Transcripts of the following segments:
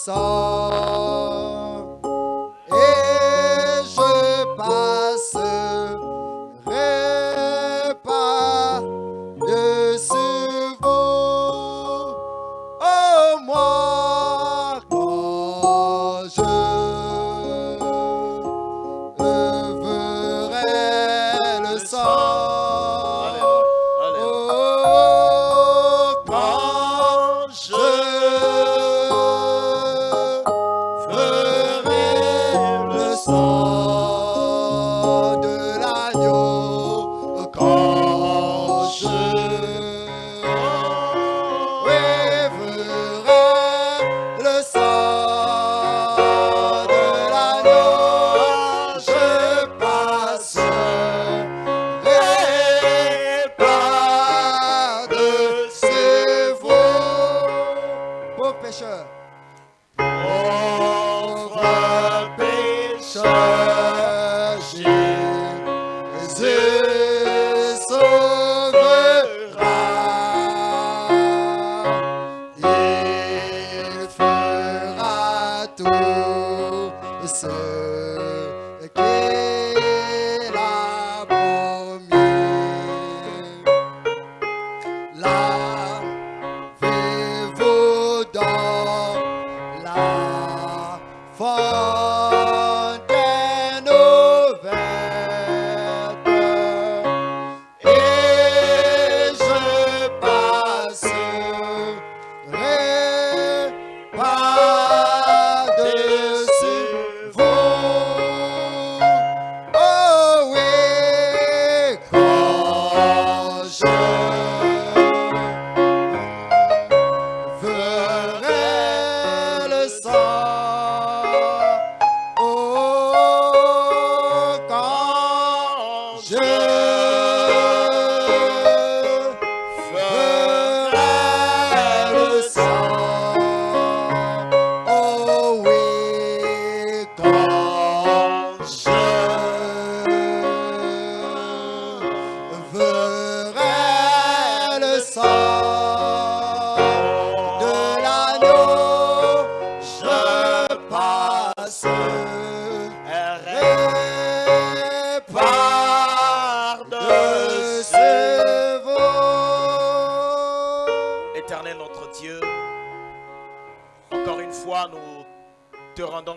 sang, et je passerai par-dessus vous. Oh, moi, quand je verrai le sang.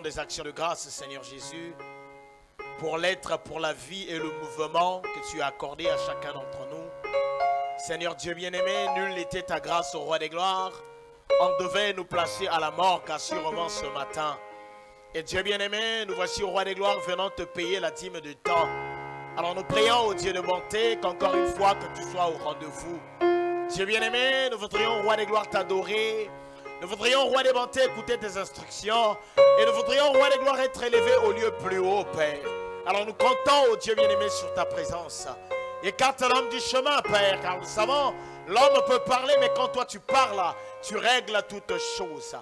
Des actions de grâce, Seigneur Jésus, pour l'être, pour la vie et le mouvement que tu as accordé à chacun d'entre nous. Seigneur Dieu bien-aimé, nul n'était ta grâce au roi des gloires. On devait nous placer à la mort assurément ce matin. Et Dieu bien-aimé, nous voici au roi des gloires venant te payer la dîme du temps. Alors nous prions au Dieu de bonté qu'encore une fois que tu sois au rendez-vous. Dieu bien-aimé, nous voudrions au roi des gloires t'adorer. Nous voudrions, roi des bontés, écouter tes instructions. Et nous voudrions, roi des gloires, être élevés au lieu plus haut, Père. Alors nous comptons, oh Dieu bien-aimé, sur ta présence. Écarte l'homme du chemin, Père, car nous savons, l'homme peut parler, mais quand toi tu parles, tu règles toutes choses.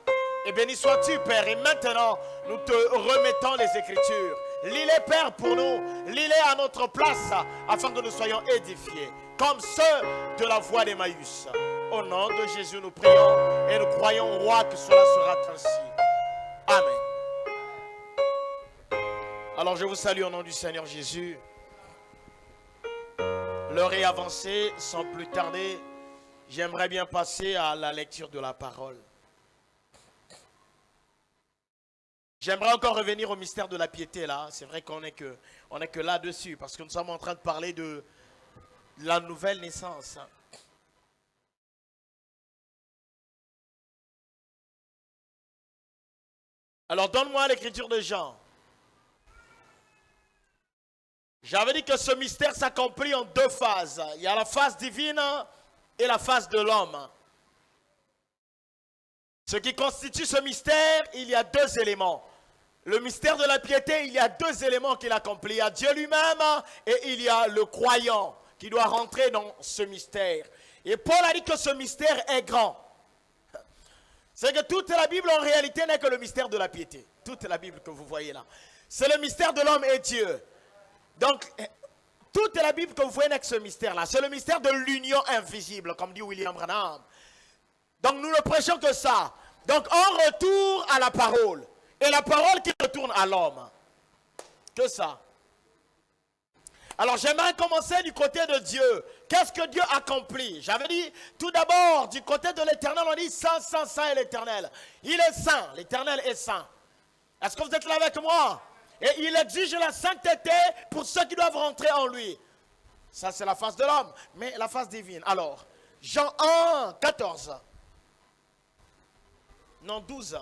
Et béni sois-tu, Père. Et maintenant, nous te remettons les Écritures. Lis-les, Père, pour nous. Lis-les à notre place, afin que nous soyons édifiés, comme ceux de la voie d'Emmaüs. Au nom de Jésus, nous prions et nous croyons, roi, que cela sera ainsi. Amen. Alors, je vous salue au nom du Seigneur Jésus. L'heure est avancée. Sans plus tarder, j'aimerais bien passer à la lecture de la parole. J'aimerais encore revenir au mystère de la piété, là. C'est vrai qu'on n'est que là-dessus, parce que nous sommes en train de parler de la nouvelle naissance. Alors, donne-moi l'écriture de Jean. J'avais dit que ce mystère s'accomplit en deux phases. Il y a la phase divine et la phase de l'homme. Ce qui constitue ce mystère, il y a deux éléments. Le mystère de la piété, il y a deux éléments qu'il accomplit. Il y a Dieu lui-même et il y a le croyant qui doit rentrer dans ce mystère. Et Paul a dit que ce mystère est grand. C'est que toute la Bible en réalité n'est que le mystère de la piété. Toute la Bible que vous voyez là. C'est le mystère de l'homme et Dieu. Donc, toute la Bible que vous voyez n'est que ce mystère-là. C'est le mystère de l'union invisible, comme dit William Branham. Donc, nous ne prêchons que ça. Donc on retourne à la parole. Et la parole qui retourne à l'homme. Que ça. Alors j'aimerais commencer du côté de Dieu. Qu'est-ce que Dieu accomplit? J'avais dit tout d'abord du côté de l'Éternel, on dit saint, saint, saint est l'Éternel. Il est saint, l'Éternel est saint. Est-ce que vous êtes là avec moi? Et il exige la sainteté pour ceux qui doivent rentrer en lui. Ça c'est la face de l'homme, mais la face divine. Alors, Jean 1, 14. Non, 12.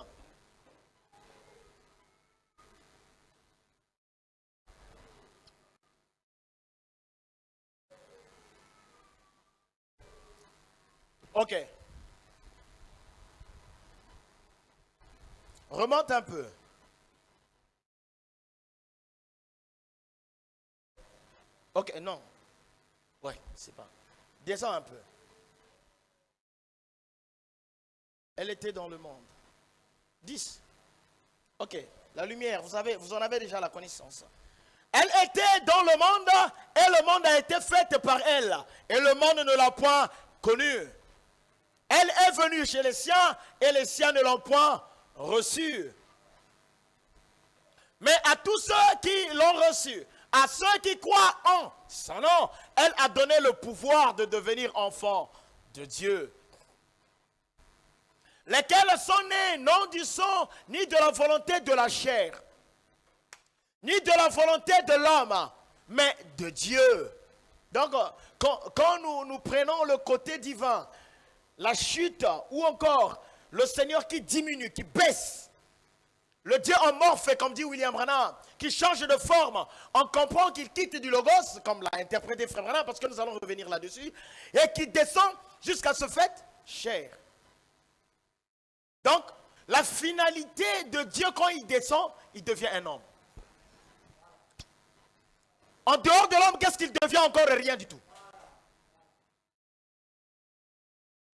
Ok. Remonte un peu. Ok, non. Ouais, c'est pas. Descends un peu. Elle était dans le monde. 10. Ok, la lumière, vous savez, vous en avez déjà la connaissance. Elle était dans le monde et le monde a été fait par elle. Et le monde ne l'a point connue. Elle est venue chez les siens et les siens ne l'ont point reçue. Mais à tous ceux qui l'ont reçue, à ceux qui croient en son nom, elle a donné le pouvoir de devenir enfants de Dieu. Lesquels sont nés non du sang, ni de la volonté de la chair, ni de la volonté de l'homme, mais de Dieu. Donc, quand nous prenons le côté divin, la chute, ou encore le Seigneur qui diminue, qui baisse, le Dieu amorphe, comme dit William Branham, qui change de forme, on comprend qu'il quitte du logos, comme l'a interprété Frère Branham, parce que nous allons revenir là-dessus, et qui descend jusqu'à ce fait chair. Donc, la finalité de Dieu quand il descend, il devient un homme. En dehors de l'homme, qu'est-ce qu'il devient encore? Rien du tout.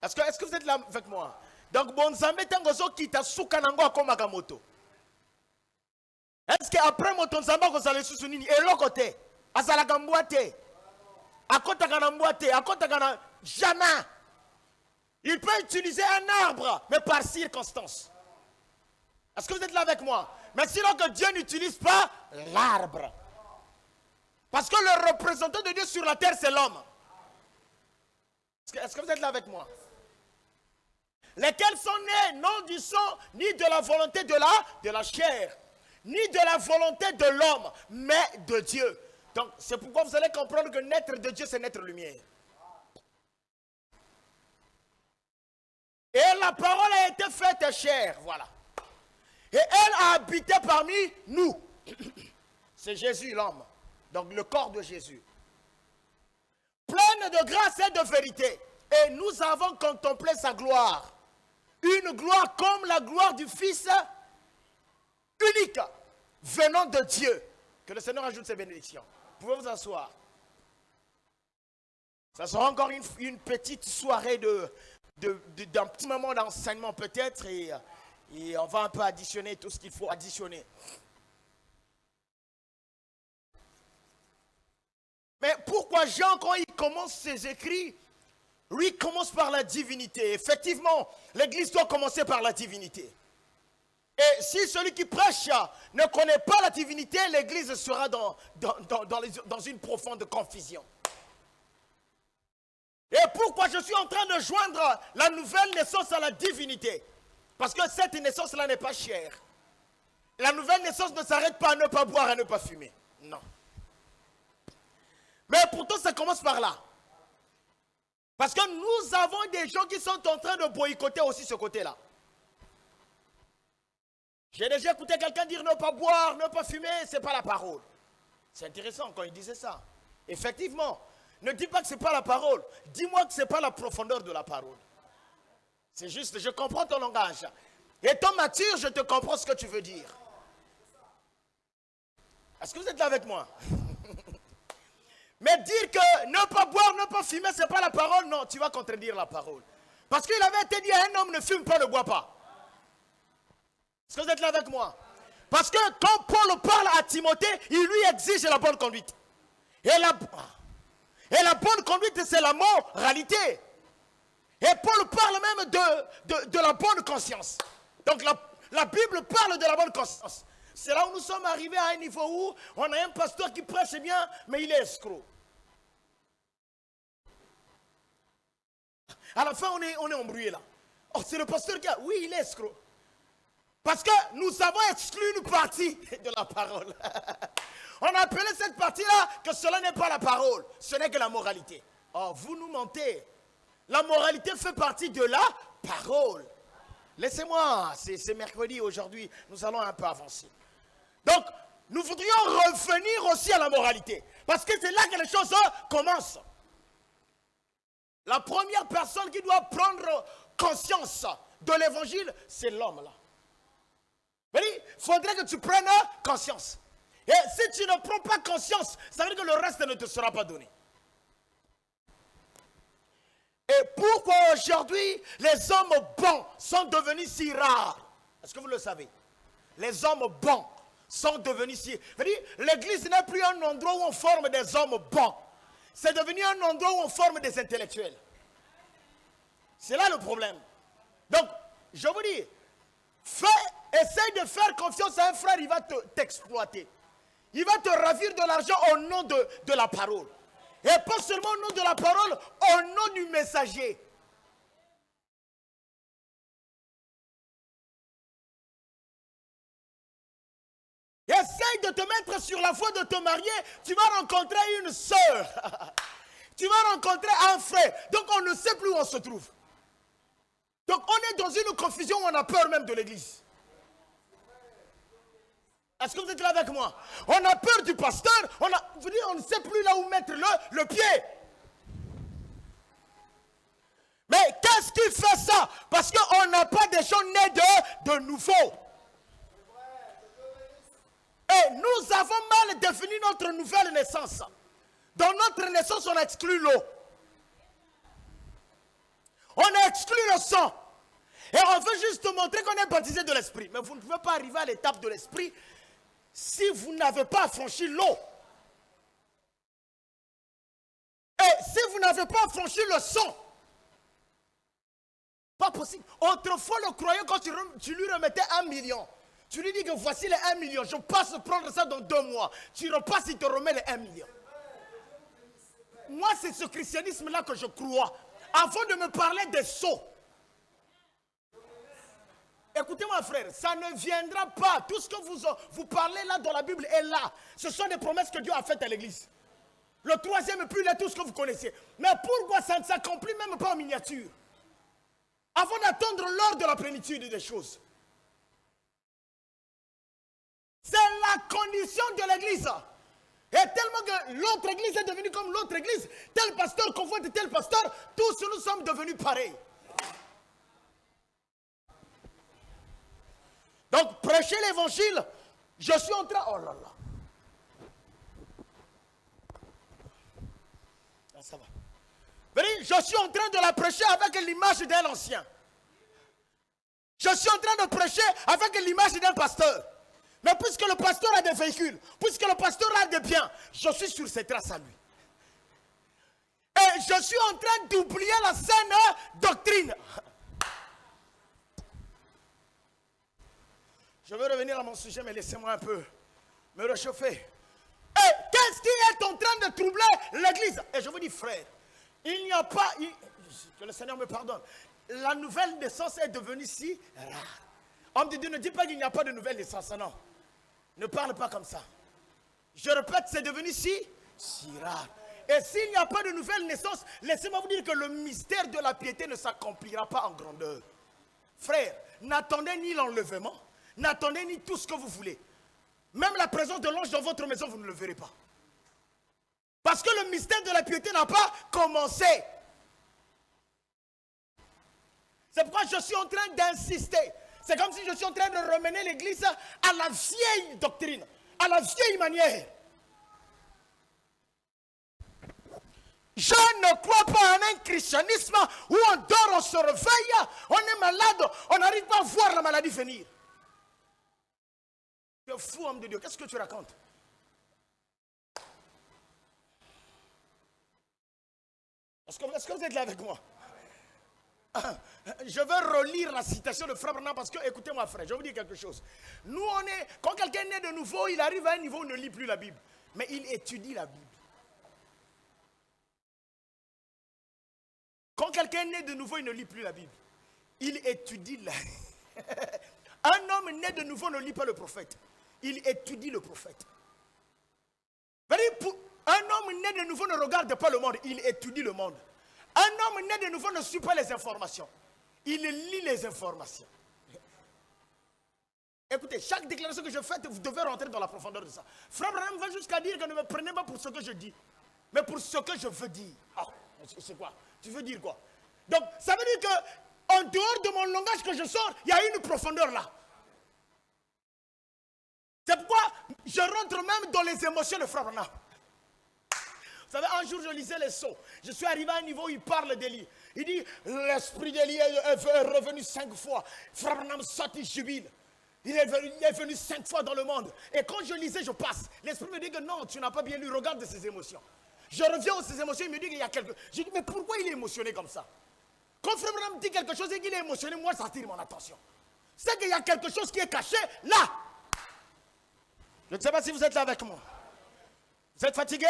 Est-ce que vous êtes là avec moi? Donc, bon, Zambé tengozo kita sukanango akomaka moto. Est-ce qu'après moto Zamba vous allez soutenir et l'autre côté, azalaka mboate, akotaka na mboate, akotaka na jamais. Il peut utiliser un arbre, mais par circonstance. Est-ce que vous êtes là avec moi? Mais sinon que Dieu n'utilise pas l'arbre. Parce que le représentant de Dieu sur la terre, c'est l'homme. Est-ce que vous êtes là avec moi? Lesquels sont nés non du sang, ni de la volonté de la chair, ni de la volonté de l'homme, mais de Dieu. Donc, c'est pourquoi vous allez comprendre que naître de Dieu, c'est naître lumière. Et la parole a été faite chair, voilà. Et elle a habité parmi nous. C'est Jésus, l'homme. Donc, le corps de Jésus. Pleine de grâce et de vérité. Et nous avons contemplé sa gloire. Une gloire comme la gloire du Fils unique, venant de Dieu. Que le Seigneur ajoute ses bénédictions. Vous pouvez vous asseoir. Ça sera encore une petite soirée d'un petit moment d'enseignement peut-être. Et on va un peu additionner tout ce qu'il faut additionner. Mais pourquoi Jean, quand il commence ses écrits, lui commence par la divinité? Effectivement, l'Église doit commencer par la divinité. Et si celui qui prêche ne connaît pas la divinité, l'Église sera dans une profonde confusion. Et pourquoi je suis en train de joindre la nouvelle naissance à la divinité? Parce que cette naissance-là n'est pas chère. La nouvelle naissance ne s'arrête pas à ne pas boire, à ne pas fumer. Non. Mais pourtant, ça commence par là. Parce que nous avons des gens qui sont en train de boycotter aussi ce côté-là. J'ai déjà écouté quelqu'un dire ne pas boire, ne pas fumer, ce n'est pas la parole. C'est intéressant quand il disait ça. Effectivement, ne dis pas que ce n'est pas la parole. Dis-moi que ce n'est pas la profondeur de la parole. C'est juste, je comprends ton langage. Étant mature, je te comprends ce que tu veux dire. Est-ce que vous êtes là avec moi? Mais dire que ne pas boire, ne pas fumer, ce n'est pas la parole, non, tu vas contredire la parole. Parce qu'il avait été dit à un homme ne fume pas, ne boit pas. Est-ce que vous êtes là avec moi? Parce que quand Paul parle à Timothée, il lui exige la bonne conduite. Et la bonne conduite, c'est la moralité. Et Paul parle même de la bonne conscience. Donc la Bible parle de la bonne conscience. C'est là où nous sommes arrivés à un niveau où on a un pasteur qui prêche bien, mais il est escroc. À la fin, on est embrouillé là. Oh, c'est le pasteur qui a... Oui, il est escroc. Parce que nous avons exclu une partie de la parole. On a appelé cette partie-là que cela n'est pas la parole. Ce n'est que la moralité. Oh, vous nous mentez. La moralité fait partie de la parole. Laissez-moi, c'est mercredi aujourd'hui, nous allons un peu avancer. Donc, nous voudrions revenir aussi à la moralité. Parce que c'est là que les choses commencent. La première personne qui doit prendre conscience de l'évangile, c'est l'homme là. Il faudrait que tu prennes conscience. Et si tu ne prends pas conscience, ça veut dire que le reste ne te sera pas donné. Et pourquoi aujourd'hui les hommes bons sont devenus si rares? Est-ce que vous le savez? Les hommes bons sont devenus si... L'église n'est plus un endroit où on forme des hommes bons. C'est devenu un endroit où on forme des intellectuels. C'est là le problème. Donc, je vous dis, essaye de faire confiance à un frère, il va t'exploiter. Il va te ravir de l'argent au nom de la parole. Et pas seulement au nom de la parole, au nom du messager. Essaye de te mettre sur la voie de te marier, tu vas rencontrer une sœur. Tu vas rencontrer un frère. Donc on ne sait plus où on se trouve. Donc on est dans une confusion où on a peur même de l'église. Est-ce que vous êtes là avec moi? On a peur du pasteur, on ne sait plus là où mettre le pied. Mais qu'est-ce qui fait ça? Parce qu'on n'a pas des gens nés de nouveau. Et nous avons mal défini notre nouvelle naissance. Dans notre naissance, on a exclu l'eau. On a exclu le sang. Et on veut juste te montrer qu'on est baptisé de l'esprit. Mais vous ne pouvez pas arriver à l'étape de l'esprit si vous n'avez pas franchi l'eau. Et si vous n'avez pas franchi le sang. Pas possible. Autrefois, le croyant, quand tu lui remettais 1 million, tu lui dis que voici les 1 million, je passe prendre ça dans 2 mois. Tu repasses, il te remet les 1 million. Moi, c'est ce christianisme-là que je crois. Avant de me parler des sceaux. Écoutez-moi, frère, ça ne viendra pas. Tout ce que vous parlez là dans la Bible est là. Ce sont des promesses que Dieu a faites à l'église. Le troisième, puis là, tout ce que vous connaissez. Mais pourquoi ça ne s'accomplit même pas en miniature? Avant d'attendre l'heure de la plénitude des choses. C'est la condition de l'église. Et tellement que l'autre église est devenue comme l'autre église, tel pasteur convoite tel pasteur, tous nous sommes devenus pareils. Donc, prêcher l'évangile, je suis en train... Oh là là. Ah, ça va. Je suis en train de la prêcher avec l'image d'un ancien. Je suis en train de prêcher avec l'image d'un pasteur. Mais puisque le pasteur a des véhicules, puisque le pasteur a des biens, je suis sur ses traces à lui. Et je suis en train d'oublier la saine doctrine. Je veux revenir à mon sujet, mais laissez-moi un peu me réchauffer. Et qu'est-ce qui est en train de troubler l'église? Et je vous dis, frère, il n'y a pas... que le Seigneur me pardonne. La nouvelle naissance est devenue si rare. Homme de Dieu, ne dit pas qu'il n'y a pas de nouvelle naissance, non. Ne parle pas comme ça. Je répète, c'est devenu si rare. Et s'il n'y a pas de nouvelle naissance, laissez-moi vous dire que le mystère de la piété ne s'accomplira pas en grandeur. Frère, n'attendez ni l'enlèvement, n'attendez ni tout ce que vous voulez. Même la présence de l'ange dans votre maison, vous ne le verrez pas. Parce que le mystère de la piété n'a pas commencé. C'est pourquoi je suis en train d'insister. C'est comme si je suis en train de ramener l'église à la vieille doctrine, à la vieille manière. Je ne crois pas en un christianisme où on dort, on se réveille, on est malade, on n'arrive pas à voir la maladie venir. Tu es fou, homme de Dieu, qu'est-ce que tu racontes? Est-ce que vous êtes là avec moi? Je vais relire la citation de Frère Branham parce que, écoutez-moi frère, je vais vous dire quelque chose. Nous, quand quelqu'un est né de nouveau, il arrive à un niveau où il ne lit plus la Bible. Mais il étudie la Bible. Quand quelqu'un est né de nouveau, il ne lit plus la Bible. Il étudie la Un homme né de nouveau ne lit pas le prophète. Il étudie le prophète. Un homme né de nouveau ne regarde pas le monde. Il étudie le monde. Un homme né de nouveau ne suit pas les informations. Il lit les informations. Écoutez, chaque déclaration que je fais, vous devez rentrer dans la profondeur de ça. Frère Branham va jusqu'à dire que ne me prenez pas pour ce que je dis, mais pour ce que je veux dire. Ah, c'est quoi? Tu veux dire quoi? Donc, ça veut dire que en dehors de mon langage que je sors, il y a une profondeur là. C'est pourquoi je rentre même dans les émotions de Frère Branham. Vous savez, un jour je lisais les sceaux. Je suis arrivé à un niveau où il parle d'Élie. Il dit, l'esprit d'Élie est revenu 5 fois. Frère Branham saute, il jubile. Il est venu 5 fois dans le monde. Et quand je lisais, je passe. L'esprit me dit que non, tu n'as pas bien lu, regarde ses émotions. Je reviens aux ses émotions, il me dit qu'il y a quelque chose. Je dis, mais pourquoi il est émotionné comme ça? Quand Frère Branham dit quelque chose et qu'il est émotionné, moi ça attire mon attention. C'est qu'il y a quelque chose qui est caché là. Je ne sais pas si vous êtes là avec moi. Vous êtes fatigué?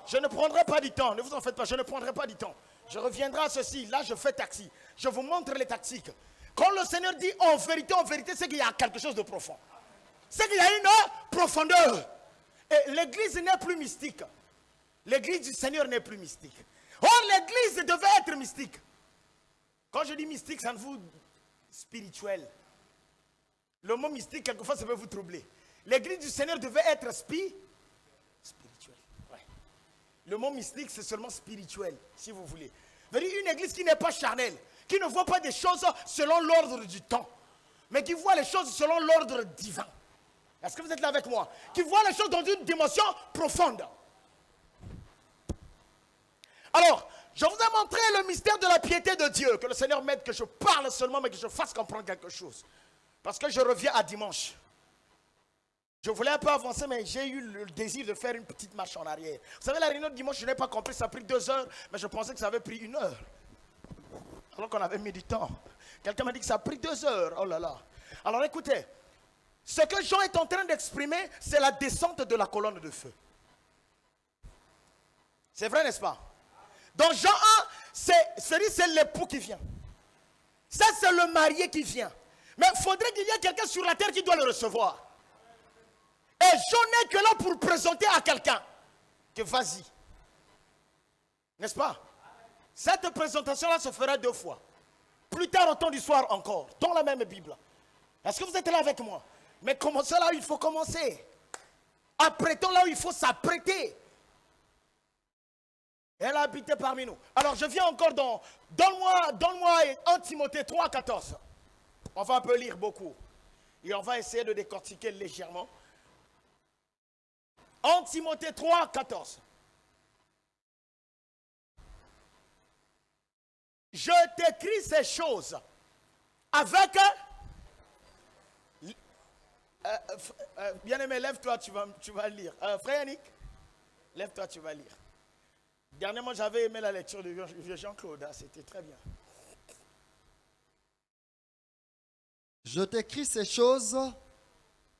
Je ne prendrai pas du temps. Ne vous en faites pas, je ne prendrai pas du temps. Je reviendrai à ceci. Là, je fais taxi. Je vous montre les tactiques. Quand le Seigneur dit en vérité, c'est qu'il y a quelque chose de profond. C'est qu'il y a une profondeur. Et l'église n'est plus mystique. L'église du Seigneur n'est plus mystique. Or, l'église devait être mystique. Quand je dis mystique, ça ne vous... spirituel. Le mot mystique, quelquefois, ça peut vous troubler. L'église du Seigneur devait être spirituel. Ouais. Le mot mystique, c'est seulement spirituel, si vous voulez. Vous voyez, une église qui n'est pas charnelle, qui ne voit pas des choses selon l'ordre du temps, mais qui voit les choses selon l'ordre divin. Est-ce que vous êtes là avec moi? Qui voit les choses dans une dimension profonde. Alors, je vous ai montré le mystère de la piété de Dieu. Que le Seigneur m'aide, que je parle seulement, mais que je fasse comprendre quelque chose. Parce que je reviens à dimanche. Je voulais un peu avancer, mais j'ai eu le désir de faire une petite marche en arrière. Vous savez, la réunion de dimanche, je n'ai pas compris, ça a pris 2 heures, mais je pensais que ça avait pris 1 heure. Alors qu'on avait mis du temps. Quelqu'un m'a dit que ça a pris 2 heures. Oh là là. Alors écoutez, ce que Jean est en train d'exprimer, c'est la descente de la colonne de feu. C'est vrai, n'est-ce pas? Dans Jean 1, c'est l'époux qui vient. Ça, c'est le marié qui vient. Mais il faudrait qu'il y ait quelqu'un sur la terre qui doit le recevoir. Et Jean n'est que là pour présenter à quelqu'un que vas-y. N'est-ce pas? Cette présentation-là se fera 2 fois. Plus tard, au temps du soir encore, dans la même Bible. Est-ce que vous êtes là avec moi? Mais commencez là où il faut commencer. Apprêtons là où il faut s'apprêter. Elle a habité parmi nous. Alors je viens encore dans... Donne-moi 1 Timothée 3, 14. On va un peu lire beaucoup. Et on va essayer de décortiquer légèrement. 1 Timothée 3, 14. Je t'écris ces choses avec... bien-aimé, lève-toi, tu vas lire. Frère Yannick, lève-toi, tu vas lire. Dernièrement, j'avais aimé la lecture de Jean-Claude, hein, c'était très bien. Je t'écris ces choses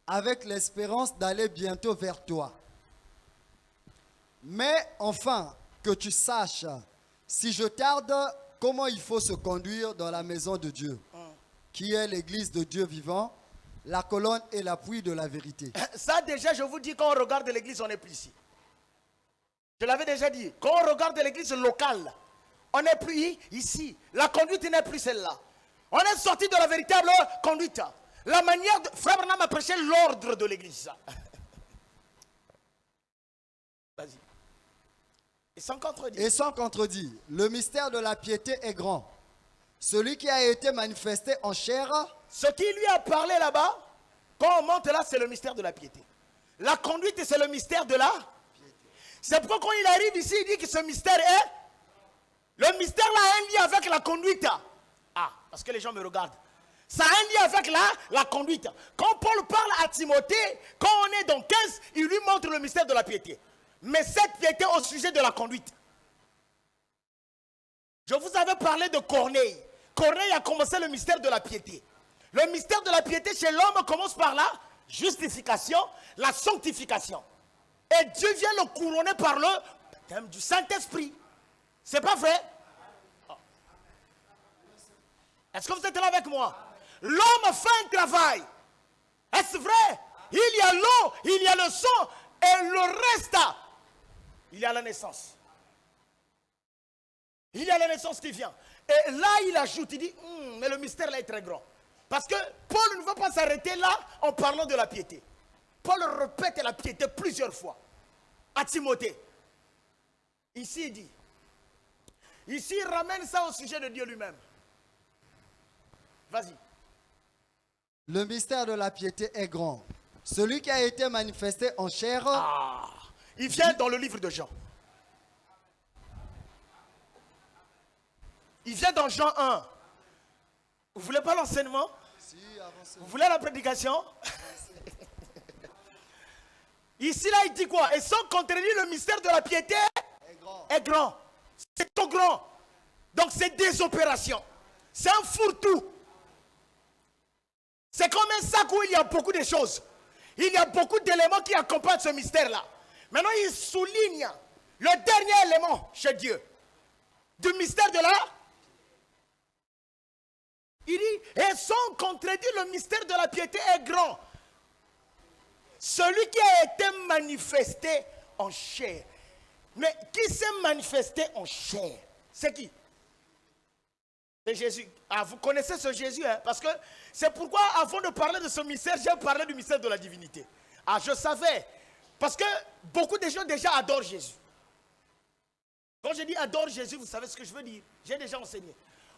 avec l'espérance d'aller bientôt vers toi. Mais enfin, que tu saches, si je tarde, comment il faut se conduire dans la maison de Dieu, qui est l'église de Dieu vivant, la colonne et l'appui de la vérité. Ça déjà, je vous dis, quand on regarde l'église, on n'est plus ici. Je l'avais déjà dit, quand on regarde l'église locale, on n'est plus ici. La conduite n'est plus celle-là. On est sorti de la véritable conduite. La manière de... Frère Branham a prêché l'ordre de l'église. Vas-y. Et sans contredit, le mystère de la piété est grand. Celui qui a été manifesté en chair. Ce qui lui a parlé là-bas, quand on monte là, c'est le mystère de la piété. La conduite, c'est le mystère de la piété. C'est pourquoi quand il arrive ici, il dit que ce mystère est... Le mystère là a un lien avec la conduite. Ah, parce que les gens me regardent. Ça a un lien avec la conduite. Quand Paul parle à Timothée, quand on est dans 15, il lui montre le mystère de la piété. Mais cette piété au sujet de la conduite. Je vous avais parlé de Corneille. Corneille a commencé le mystère de la piété. Le mystère de la piété chez l'homme commence par la justification, la sanctification. Et Dieu vient le couronner par le baptême du Saint-Esprit. C'est pas vrai? Est-ce que vous êtes là avec moi? L'homme fait un travail. Est-ce vrai? Il y a l'eau, il y a le sang, et le reste, il y a la naissance. Il y a la naissance qui vient. Et là, il ajoute, il dit, mais le mystère là est très grand. Parce que Paul ne veut pas s'arrêter là en parlant de la piété. Paul répète la piété plusieurs fois à Timothée. Ici, il dit, ici, il ramène ça au sujet de Dieu lui-même. Vas-y. Le mystère de la piété est grand. Celui qui a été manifesté en chair. Il vient dans le livre de Jean. Il vient dans Jean 1. Vous voulez pas l'enseignement? Si, avancez. Vous voulez la prédication? Ici, là, il dit quoi? Et sans contredire, le mystère de la piété est grand. C'est trop grand. Donc, c'est des opérations. C'est un fourre-tout. C'est comme un sac où il y a beaucoup de choses. Il y a beaucoup d'éléments qui accompagnent ce mystère-là. Maintenant, il souligne le dernier élément chez Dieu. Du mystère de la... Il dit, et sans contredire, le mystère de la piété est grand. Celui qui a été manifesté en chair. Mais qui s'est manifesté en chair? C'est qui? C'est Jésus. Ah, vous connaissez ce Jésus, hein? Parce que c'est pourquoi, avant de parler de ce mystère, j'ai parlé du mystère de la divinité. Ah, je savais. Parce que beaucoup de gens déjà adorent Jésus. Quand je dis adore Jésus, vous savez ce que je veux dire. J'ai déjà enseigné.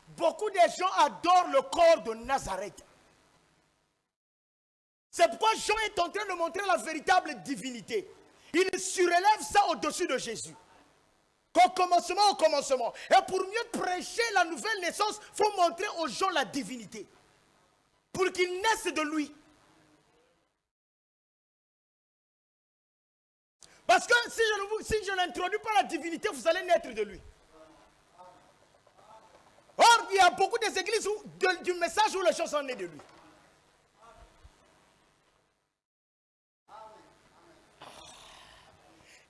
Beaucoup de gens adorent le corps de Nazareth. C'est pourquoi Jean est en train de montrer la véritable divinité. Il surélève ça au-dessus de Jésus. Au commencement. Et pour mieux prêcher la nouvelle naissance, il faut montrer aux gens la divinité. Pour qu'ils naissent de lui. Parce que si je n'introduis pas la divinité, vous allez naître de lui. Or, il y a beaucoup des églises du message où les gens sont nés de lui.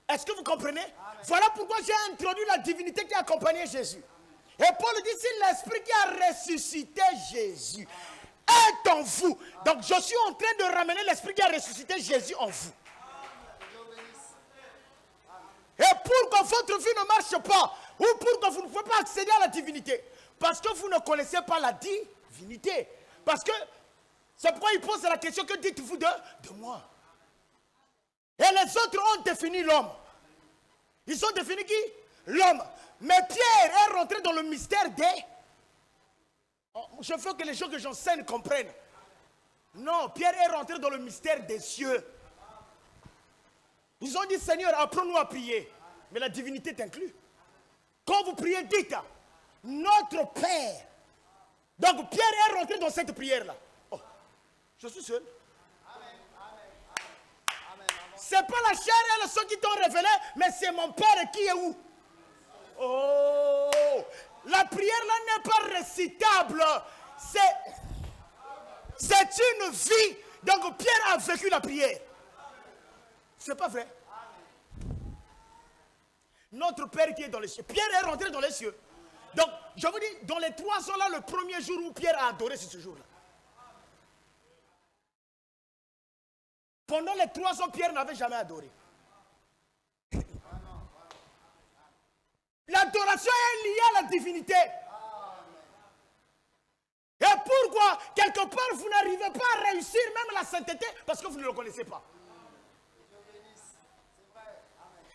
Est-ce que vous comprenez? Voilà pourquoi j'ai introduit la divinité qui accompagnait Jésus. Et Paul dit, si l'esprit qui a ressuscité Jésus est en vous. Donc je suis en train de ramener l'esprit qui a ressuscité Jésus en vous. Et pour que votre vie ne marche pas, ou pour que vous ne pouvez pas accéder à la divinité, parce que vous ne connaissez pas la divinité. Parce que c'est pourquoi il pose la question, que dites-vous de moi? Et les autres ont défini l'homme. Ils ont défini qui? L'homme. Mais Pierre est rentré dans le mystère des... Je veux que les gens que j'enseigne comprennent. Non, Pierre est rentré dans le mystère des cieux. Ils ont dit, Seigneur, apprends-nous à prier. Mais la divinité t'inclut. Quand vous priez, dites, notre Père. Donc Pierre est rentré dans cette prière-là. Oh, je suis seul. C'est pas la chair et le sang qui t'ont révélé, mais c'est mon Père qui est où? Oh, la prière là n'est pas récitable. C'est une vie. Donc Pierre a vécu la prière. C'est pas vrai. Notre Père qui est dans les cieux. Pierre est rentré dans les cieux. Donc, je vous dis, dans les 3 ans là, le premier jour où Pierre a adoré, c'est ce jour-là. Pendant les 3 ans, Pierre n'avait jamais adoré. L'adoration est liée à la divinité. Et pourquoi, quelque part, vous n'arrivez pas à réussir même la sainteté? Parce que vous ne le connaissez pas.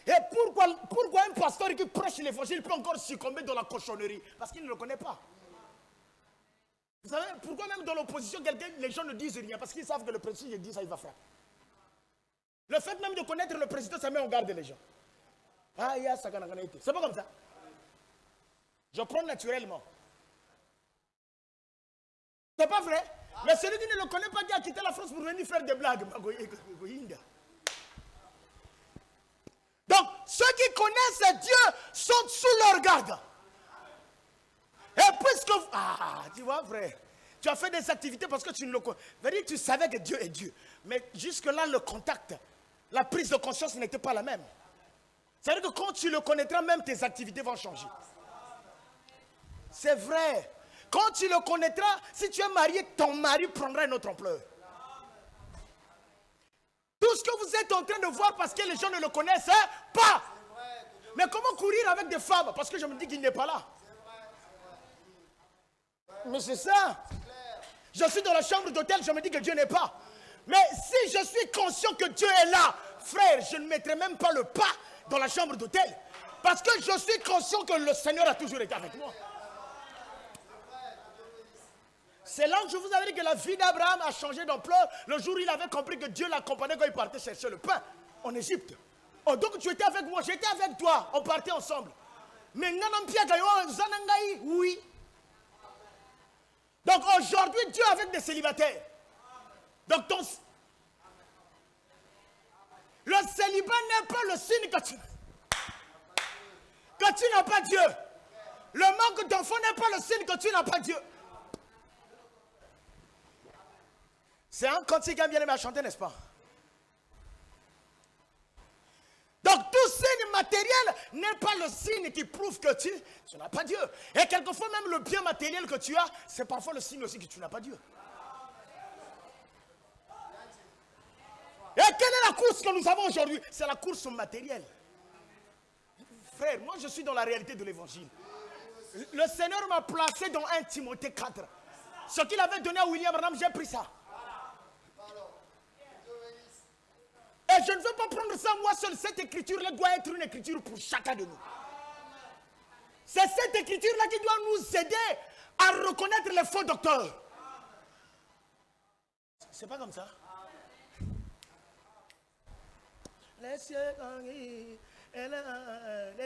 Et pourquoi un pasteur qui prêche l'évangile peut encore succomber dans la cochonnerie? Parce qu'il ne le connaît pas. Vous savez, pourquoi même dans l'opposition, les gens ne disent rien? Parce qu'ils savent que le président dit ça, il va faire. Le fait même de connaître le président, ça met en garde les gens. Ah, il y a ça. C'est pas comme ça. Je prends naturellement. C'est pas vrai. Mais celui qui ne le connaît pas, qui a quitté la France pour venir faire des blagues. Donc, ceux qui connaissent Dieu sont sous leur garde. Et puisque... Ah, tu vois, frère. Tu as fait des activités parce que tu ne le connais. Tu savais que Dieu est Dieu. Mais jusque-là, le contact, la prise de conscience n'était pas la même. C'est-à-dire que quand tu le connaîtras, même tes activités vont changer. C'est vrai. Quand tu le connaîtras, si tu es marié, ton mari prendra une autre ampleur. Tout ce que vous êtes en train de voir parce que les gens ne le connaissent pas. Mais comment courir avec des femmes? Parce que je me dis qu'il n'est pas là. Mais c'est ça. Je suis dans la chambre d'hôtel, je me dis que Dieu n'est pas. Mais si je suis conscient que Dieu est là, frère, je ne mettrai même pas le pas dans la chambre d'hôtel. Parce que je suis conscient que le Seigneur a toujours été avec moi. C'est là que je vous avais dit que la vie d'Abraham a changé d'ampleur le jour où il avait compris que Dieu l'accompagnait quand il partait chercher le pain en Égypte. Oh, donc tu étais avec moi, j'étais avec toi, on partait ensemble. Mais oui. Donc aujourd'hui, Dieu est avec des célibataires. Donc le célibat n'est pas le signe que tu n'as pas Dieu. Le manque d'enfant n'est pas le signe que tu n'as pas Dieu. C'est un cantique bien aimé à chanter, n'est-ce pas? Donc tout signe matériel n'est pas le signe qui prouve que tu n'as pas Dieu. Et quelquefois même le bien matériel que tu as, c'est parfois le signe aussi que tu n'as pas Dieu. Et quelle est la course que nous avons aujourd'hui? C'est la course matérielle. Frère, moi je suis dans la réalité de l'évangile. Le Seigneur m'a placé dans 1 Timothée 4. Ce qu'il avait donné à William Branham, j'ai pris ça. Et je ne veux pas prendre ça moi seul. Cette écriture-là doit être une écriture pour chacun de nous. C'est cette écriture-là qui doit nous aider à reconnaître les faux docteurs. C'est pas comme ça. Les cieux et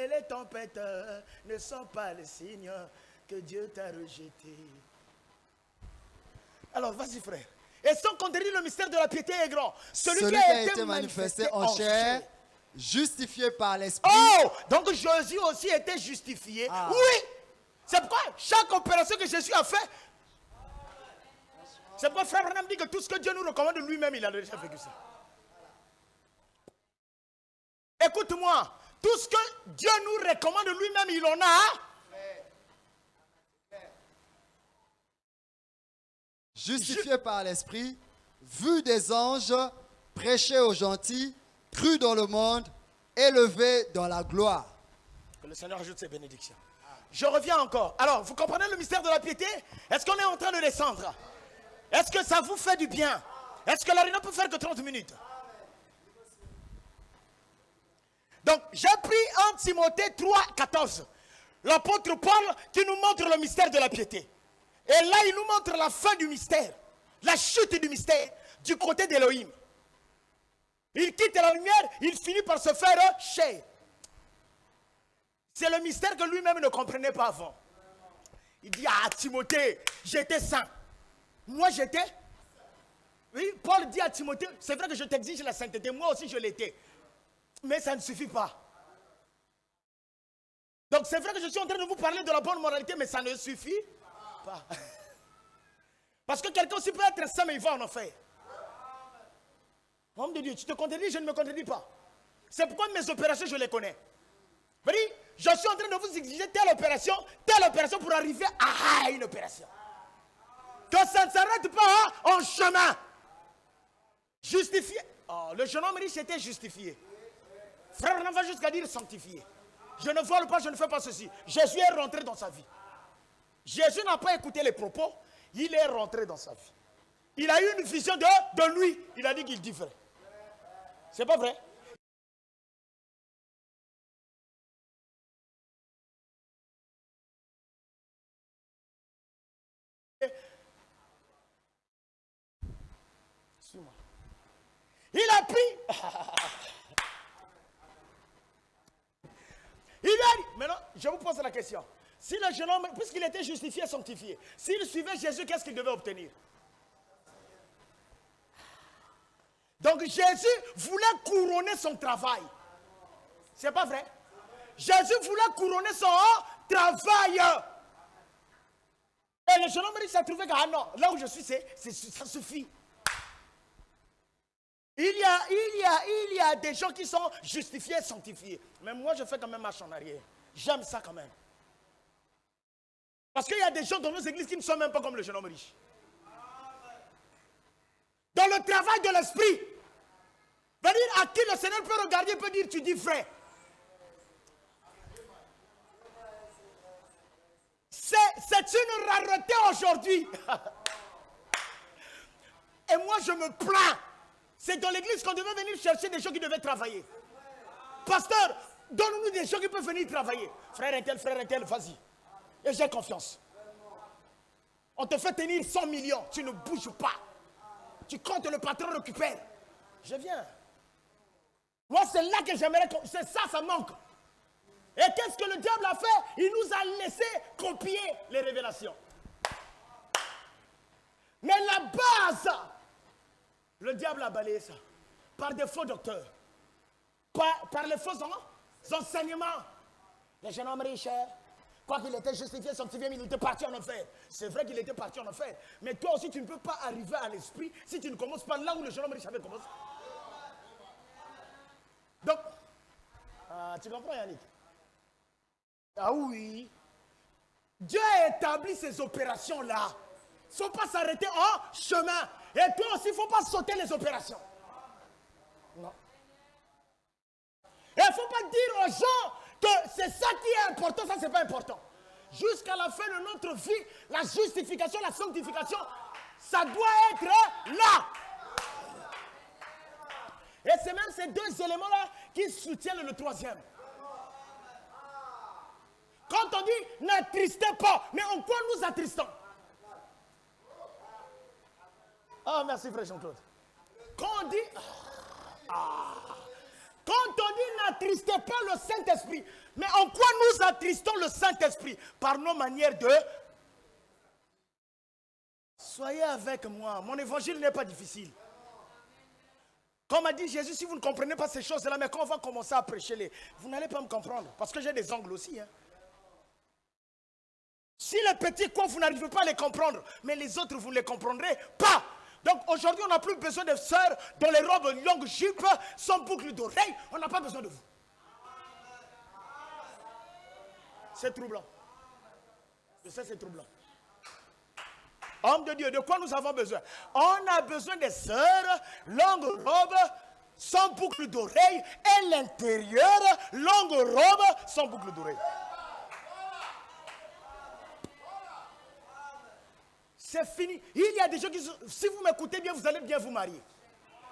les tempêtes ne sont pas les signes que Dieu t'a rejeté. Alors, vas-y, frère. Et sans contredire, le mystère de la piété est grand. Celui qui a été manifesté en chair, justifié par l'Esprit. Oh, donc Jésus aussi était justifié. Ah. Oui. C'est pourquoi chaque opération que Jésus a fait, c'est pourquoi frère Branham dit que tout ce que Dieu nous recommande lui-même, il a déjà vécu ça. Écoute-moi, tout ce que Dieu nous recommande lui-même, il en a. Justifié par l'Esprit, vu des anges, prêché aux gentils, cru dans le monde, élevé dans la gloire. Que le Seigneur ajoute ses bénédictions. Je reviens encore. Alors, vous comprenez le mystère de la piété? Est-ce qu'on est en train de descendre? Est-ce que ça vous fait du bien? Est-ce que la réunion peut faire que 30 minutes? Donc, j'ai pris 1 Timothée 3, 14. L'apôtre Paul qui nous montre le mystère de la piété. Et là, il nous montre la fin du mystère. La chute du mystère du côté d'Élohim. Il quitte la lumière, il finit par se faire chair. C'est le mystère que lui-même ne comprenait pas avant. Il dit, ah Timothée, j'étais saint. Moi j'étais. Oui, Paul dit à Timothée, c'est vrai que je t'exige la sainteté, moi aussi je l'étais. Mais ça ne suffit pas. Donc c'est vrai que je suis en train de vous parler de la bonne moralité, mais ça ne suffit pas. Parce que quelqu'un aussi peut être saint, mais il va en enfer. Homme de Dieu, tu te contredis, je ne me contredis pas. C'est pourquoi mes opérations, je les connais. Vous voyez, je suis en train de vous exiger telle opération pour arriver à une opération. Que ça ne s'arrête pas en chemin. Justifié. Oh, le jeune homme riche était justifié. Frère, on va jusqu'à dire sanctifié. Je ne vole pas, je ne fais pas ceci. Jésus est rentré dans sa vie. Jésus n'a pas écouté les propos, il est rentré dans sa vie. Il a eu une vision de lui. Il a dit qu'il dit vrai. C'est pas vrai? Suis-moi. Il a pris. Il a dit. Maintenant, je vous pose la question. Si le jeune homme, puisqu'il était justifié et sanctifié, s'il suivait Jésus, qu'est-ce qu'il devait obtenir? Donc Jésus voulait couronner son travail. C'est pas vrai? Jésus voulait couronner son travail. Et le jeune homme riche a trouvé que, ah non, là où je suis, ça suffit. Il y a des gens qui sont justifiés, sanctifiés. Mais moi, je fais quand même marche en arrière. J'aime ça quand même. Parce qu'il y a des gens dans nos églises qui ne sont même pas comme le jeune homme riche. Dans le travail de l'esprit, à qui le Seigneur peut regarder, peut dire, tu dis frère. C'est une rareté aujourd'hui. Et moi, je me plains. C'est dans l'église qu'on devait venir chercher des gens qui devaient travailler. Pasteur, donne-nous des gens qui peuvent venir travailler. Frère et tel, vas-y. Et j'ai confiance. On te fait tenir 100 millions, tu ne bouges pas. Tu comptes, le patron récupère. Je viens. Moi, c'est là que j'aimerais... C'est ça, ça manque. Et qu'est-ce que le diable a fait? Il nous a laissé copier les révélations. Mais la base, le diable a balayé ça. Par des faux docteurs. Par les faux enseignements. Les jeunes hommes riches, quoi qu'il était justifié, sanctifié, mais il était parti en enfer. C'est vrai qu'il était parti en enfer. Mais toi aussi, tu ne peux pas arriver à l'esprit si tu ne commences pas là où le jeune homme riche avait commencé. Donc, tu comprends, Yannick? Ah oui. Dieu a établi ces opérations-là. Il ne faut pas s'arrêter en chemin. Et toi aussi, il ne faut pas sauter les opérations. Non. Et il ne faut pas dire aux gens que c'est ça qui est important, ça c'est pas important. Jusqu'à la fin de notre vie, la justification, la sanctification, ça doit être là. Et c'est même ces deux éléments-là qui soutiennent le troisième. Quand on dit n'attristez pas, mais en quoi nous attristons? Ah, merci frère Jean-Claude. Quand on dit... Quand on dit n'attristez pas le Saint-Esprit, mais en quoi nous attristons le Saint-Esprit? Par nos manières de... Soyez avec moi, mon évangile n'est pas difficile. Comme a dit Jésus, si vous ne comprenez pas ces choses-là, mais quand on va commencer à prêcher, vous n'allez pas me comprendre, parce que j'ai des angles aussi. Hein. Si les petits coins, vous n'arrivez pas à les comprendre, mais les autres, vous ne les comprendrez pas. Donc aujourd'hui, on n'a plus besoin de sœurs dont les robes longues jupes sans boucles d'oreilles. On n'a pas besoin de vous. C'est troublant. Je sais, c'est troublant. Homme de Dieu, de quoi nous avons besoin? On a besoin des sœurs, longues robes, sans boucles d'oreilles, et l'intérieur, longue robe, sans boucles d'oreilles. C'est fini. Il y a des gens qui... Si vous m'écoutez bien, vous allez bien vous marier.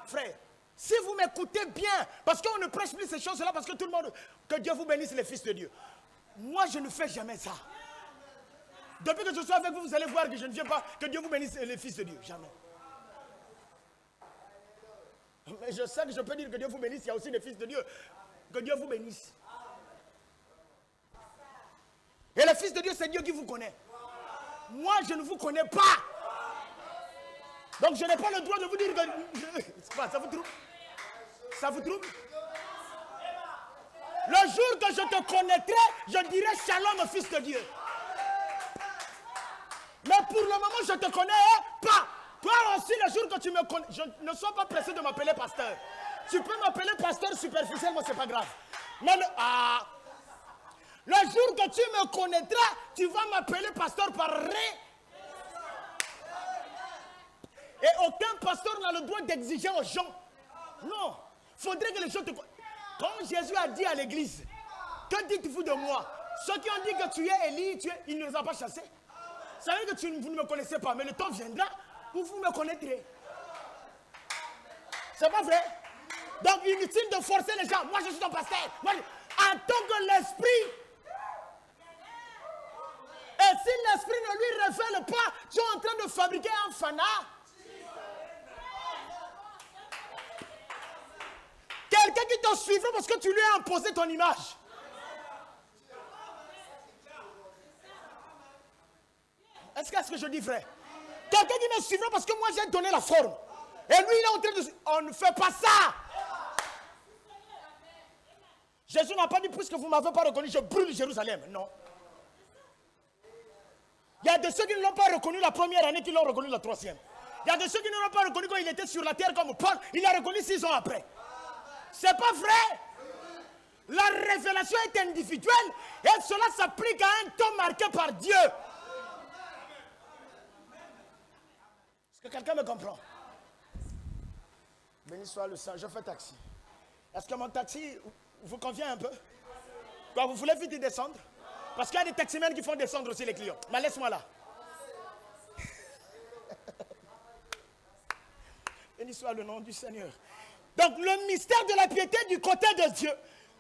Frère, si vous m'écoutez bien, parce qu'on ne prêche plus ces choses-là, parce que tout le monde... Que Dieu vous bénisse les fils de Dieu. Moi, je ne fais jamais ça. Depuis que je suis avec vous, vous allez voir que je ne viens pas... Que Dieu vous bénisse les fils de Dieu. Jamais. Mais je sais que je peux dire que Dieu vous bénisse. Il y a aussi des fils de Dieu. Que Dieu vous bénisse. Et les fils de Dieu, c'est Dieu qui vous connaît. Moi, je ne vous connais pas. Donc, je n'ai pas le droit de vous dire que... Ça vous trouve? Ça vous trouve? Le jour que je te connaîtrai, je dirai shalom, fils de Dieu. Mais pour le moment, je ne te connais pas. Toi aussi, le jour que tu me connais, je ne sois pas pressé de m'appeler pasteur. Tu peux m'appeler pasteur superficiel, moi, c'est pas grave. Mais le jour que tu me connaîtras, tu vas m'appeler pasteur par ré. Et aucun pasteur n'a le droit d'exiger aux gens. Non. Il faudrait que les gens te connaissent. Quand Jésus a dit à l'église, que dites-vous de moi? Ceux qui ont dit que tu es Élie, il ne les a pas chassés. Ça veut dire que vous ne me connaissez pas, mais le temps viendra où vous me connaîtrez. C'est pas vrai? Donc inutile de forcer les gens. Moi je suis ton pasteur. Moi, en tant que l'esprit. Et si l'esprit ne lui révèle pas, tu es en train de fabriquer un fanat. Quelqu'un qui te suivra parce que tu lui as imposé ton image. Est-ce que je dis vrai? Quelqu'un qui me suivra parce que moi j'ai donné la forme. Et lui il est en train de... On ne fait pas ça. Jésus n'a pas dit puisque vous ne m'avez pas reconnu, je brûle Jérusalem. Non. Il y a de ceux qui ne l'ont pas reconnu la première année, qui l'ont reconnu la troisième. Il y a de ceux qui ne l'ont pas reconnu quand il était sur la terre comme Paul. Il l'a reconnu 6 ans après. C'est pas vrai. La révélation est individuelle et cela s'applique à un temps marqué par Dieu. Est-ce que quelqu'un me comprend? Béni soit le Saint, je fais taxi. Est-ce que mon taxi vous convient un peu? Quoi, vous voulez vite y descendre? Parce qu'il y a des taximens qui font descendre aussi les clients. Mais laisse-moi là. Béni soit le nom du Seigneur. Donc le mystère de la piété du côté de Dieu.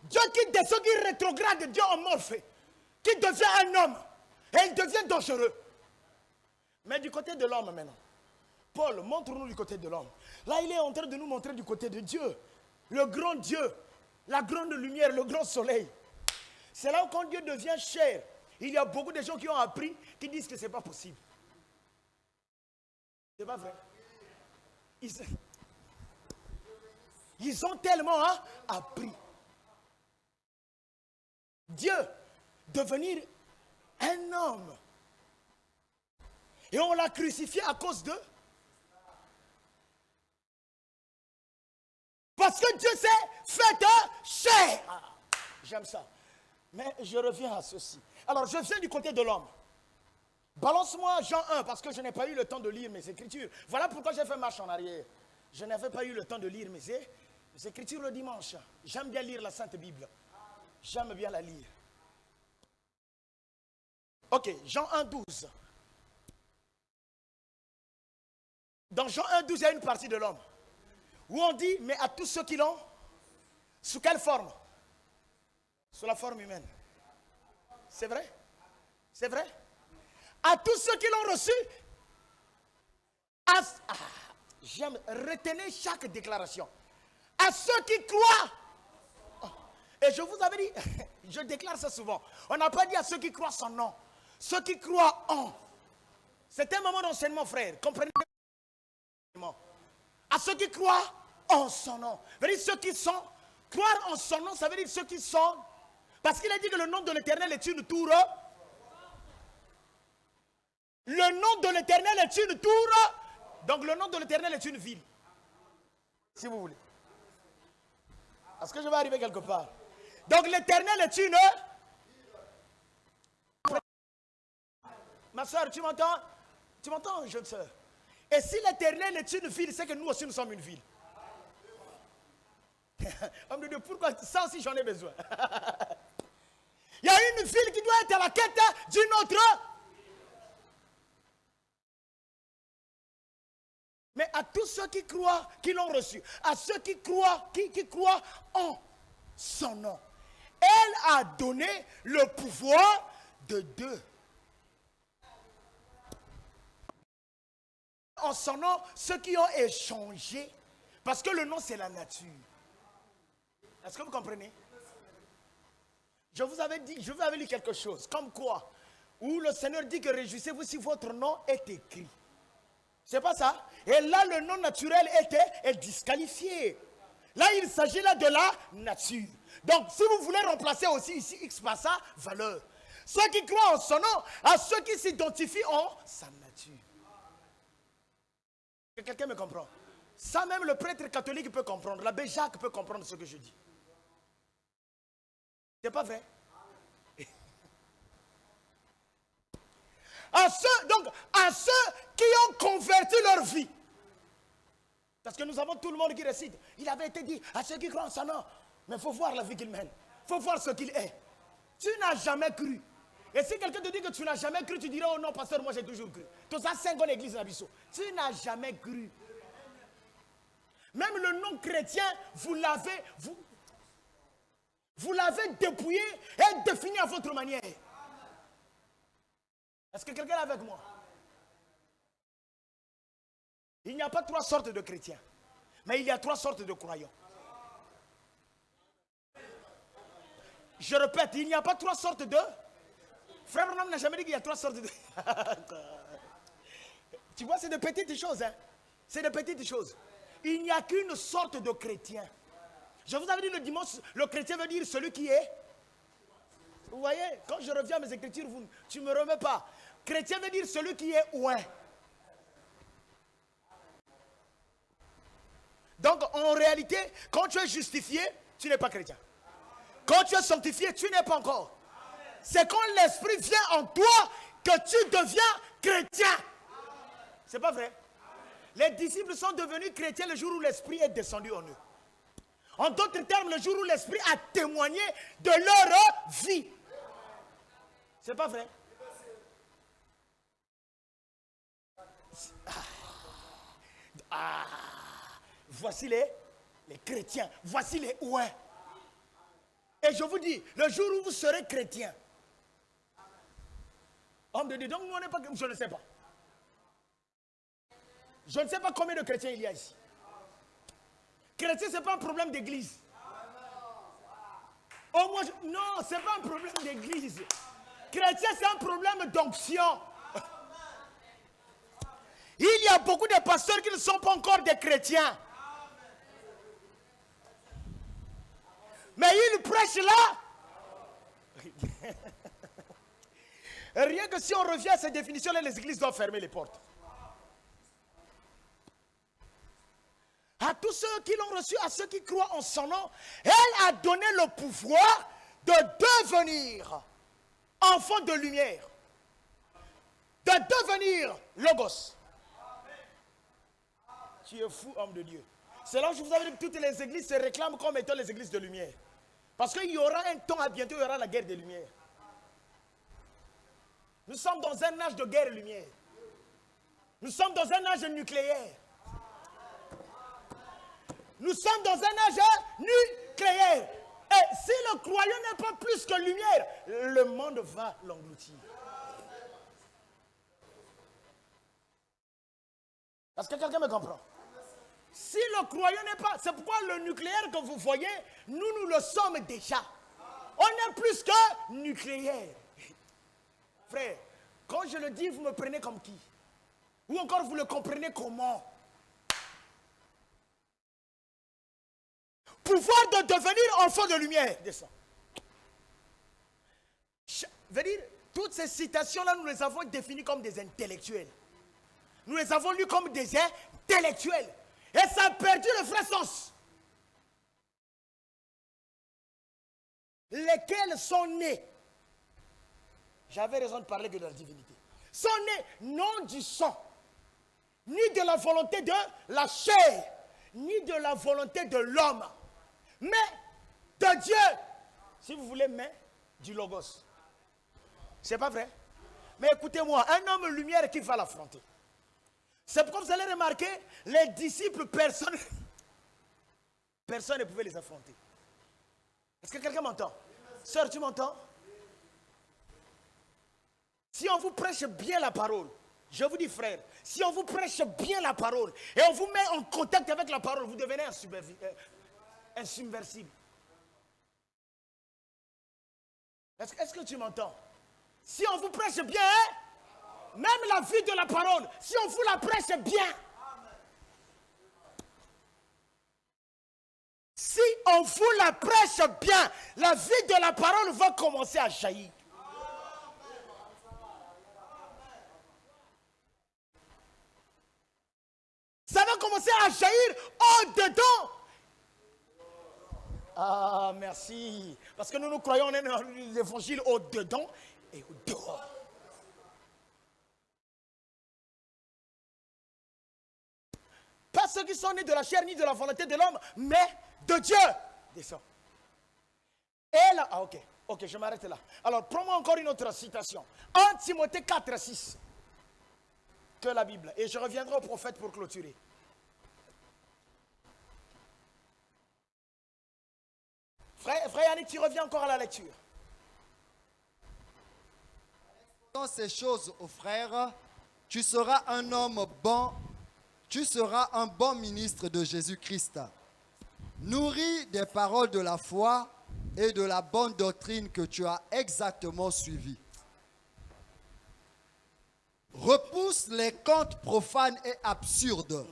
Dieu qui descend, qui rétrograde, Dieu amorphe, qui devient un homme. Et il devient dangereux. Mais du côté de l'homme maintenant. Paul, montre-nous du côté de l'homme. Là, il est en train de nous montrer du côté de Dieu. Le grand Dieu, la grande lumière, le grand soleil. C'est là où quand Dieu devient chair, il y a beaucoup de gens qui ont appris, qui disent que ce n'est pas possible. C'est pas vrai. Ils ont tellement appris. Dieu, devenir un homme. Et on l'a crucifié à cause de... Parce que Dieu s'est fait chair. Ah, j'aime ça. Mais je reviens à ceci. Alors, je viens du côté de l'homme. Balance-moi Jean 1, parce que je n'ai pas eu le temps de lire mes écritures. Voilà pourquoi j'ai fait marche en arrière. Je n'avais pas eu le temps de lire mes écritures le dimanche. J'aime bien lire la Sainte Bible. J'aime bien la lire. Ok, Jean 1, 12. Dans Jean 1, 12, il y a une partie de l'homme. Où on dit, mais à tous ceux qui l'ont, sous quelle forme? Sous la forme humaine. C'est vrai? C'est vrai? À tous ceux qui l'ont reçu, j'aime retenir chaque déclaration. À ceux qui croient. Et je vous avais dit, je déclare ça souvent. On n'a pas dit à ceux qui croient son nom. Ceux qui croient en. C'est un moment d'enseignement, frère. Comprenez? À ceux qui croient en son nom. Ça veut dire ceux qui sont. Croire en son nom, ça veut dire ceux qui sont. Parce qu'il a dit que le nom de l'Éternel est une tour. Le nom de l'Éternel est une tour. Donc le nom de l'Éternel est une ville. Si vous voulez. Est-ce que je vais arriver quelque part? Donc l'Éternel est une... Ma soeur, tu m'entends? Tu m'entends, jeune soeur? Et si l'Éternel est une ville, c'est que nous aussi nous sommes une ville. Homme de Dieu, pourquoi? Ça aussi j'en ai besoin. Il y a une ville qui doit être à la quête d'une autre. Mais à tous ceux qui croient, qui l'ont reçu, à ceux qui croient, qui croient en son nom, elle a donné le pouvoir de Dieu. En son nom, ceux qui ont échangé, parce que le nom c'est la nature. Est-ce que vous comprenez? Je vous avais dit, je vous avais lu quelque chose, comme quoi, où le Seigneur dit que réjouissez-vous si votre nom est écrit. C'est pas ça? Et là, le nom naturel est disqualifié. Là, il s'agit là de la nature. Donc, si vous voulez remplacer aussi ici X par sa valeur. Ceux qui croient en son nom, à ceux qui s'identifient en sa nature. Quelqu'un me comprend? Ça, même le prêtre catholique peut comprendre. L'abbé Jacques peut comprendre ce que je dis. C'est pas vrai? À ceux qui ont converti leur vie. Parce que nous avons tout le monde qui récite. Il avait été dit à ceux qui croient en son nom. Mais il faut voir la vie qu'il mène. Il faut voir ce qu'il est. Tu n'as jamais cru. Et si quelqu'un te dit que tu n'as jamais cru, tu diras, oh non, pasteur, moi j'ai toujours cru. Tout ça, 5 ans d'église Nabisso. Tu n'as jamais cru. Même le nom chrétien, vous l'avez dépouillé et défini à votre manière. Est-ce que quelqu'un est avec moi? Il n'y a pas 3 sortes de chrétiens, mais il y a 3 sortes de croyants. Je répète, il n'y a pas 3 sortes de... Frère Branham n'a jamais dit qu'il y a 3 sortes de... Tu vois, c'est de petites choses. Hein? C'est de petites choses. Il n'y a qu'une sorte de chrétien. Je vous avais dit le dimanche, le chrétien veut dire celui qui est... Vous voyez, quand je reviens à mes écritures, tu ne me remets pas. Chrétien veut dire celui qui est ouin. Donc, en réalité, quand tu es justifié, tu n'es pas chrétien. Quand tu es sanctifié, tu n'es pas encore. C'est quand l'Esprit vient en toi que tu deviens chrétien. C'est pas vrai? Les disciples sont devenus chrétiens le jour où l'Esprit est descendu en eux. En d'autres termes, le jour où l'Esprit a témoigné de leur vie. C'est pas vrai? Voici les chrétiens. Voici les ouins. Et je vous dis, le jour où vous serez chrétien, homme de Dieu, donc nous on n'est pas, je ne sais pas. Je ne sais pas combien de chrétiens il y a ici. Chrétien, ce n'est pas un problème d'église. Oh, moi, non, ce n'est pas un problème d'église. Chrétien, c'est un problème d'onction. Il y a beaucoup de pasteurs qui ne sont pas encore des chrétiens. Mais ils prêchent là. Rien que si on revient à ces définitions-là, les églises doivent fermer les portes. À tous ceux qui l'ont reçu, à ceux qui croient en son nom, elle a donné le pouvoir de devenir enfant de lumière. De devenir Logos. Tu es fou, homme de Dieu. C'est là où je vous avais dit que toutes les églises se réclament comme étant les églises de lumière. Parce qu'il y aura un temps, à bientôt, il y aura la guerre des lumières. Nous sommes dans un âge de guerre et lumière. Nous sommes dans un âge nucléaire. Nous sommes dans un âge nucléaire. Et si le croyant n'est pas plus que lumière, le monde va l'engloutir. Est-ce que quelqu'un me comprend? Si le croyant n'est pas... C'est pourquoi le nucléaire que vous voyez, nous le sommes déjà. On est plus que nucléaire. Frère, quand je le dis, vous me prenez comme qui? Ou encore vous le comprenez comment? Pouvoir de devenir enfant de lumière. Descends. Veut dire, toutes ces citations-là, nous les avons définies comme des intellectuels. Nous les avons lues comme des intellectuels. Et ça a perdu le vrai sens. Lesquels sont nés. J'avais raison de parler que de la divinité. Sont nés non du sang, ni de la volonté de la chair, ni de la volonté de l'homme, mais de Dieu. Si vous voulez, mais du Logos. C'est pas vrai? Mais écoutez-moi, un homme lumière qui va l'affronter. C'est pourquoi vous allez remarquer, les disciples, personne ne pouvait les affronter. Est-ce que quelqu'un m'entend? Sœur, tu m'entends? Si on vous prêche bien la parole, je vous dis frère, si on vous prêche bien la parole et on vous met en contact avec la parole, vous devenez insubversible. Est-ce que tu m'entends? Si on vous prêche bien, même la vie de la parole, si on vous la prêche bien, si on vous la prêche bien, la vie de la parole va commencer à jaillir. Ça va commencer à jaillir au-dedans. Ah, merci. Parce que nous croyons dans l'évangile au-dedans et au-dehors. Pas ceux qui sont nés de la chair ni de la volonté de l'homme, mais de Dieu. Descends. Et là, ok, je m'arrête là. Alors, prends-moi encore une autre citation. 1 Timothée 4, 6. Que la Bible. Et je reviendrai au prophète pour clôturer. Frère Yannick, tu reviens encore à la lecture. Dans ces choses, ô frère, tu seras un homme bon, tu seras un bon ministre de Jésus-Christ, nourri des paroles de la foi et de la bonne doctrine que tu as exactement suivie. Repousse les contes profanes et absurdes.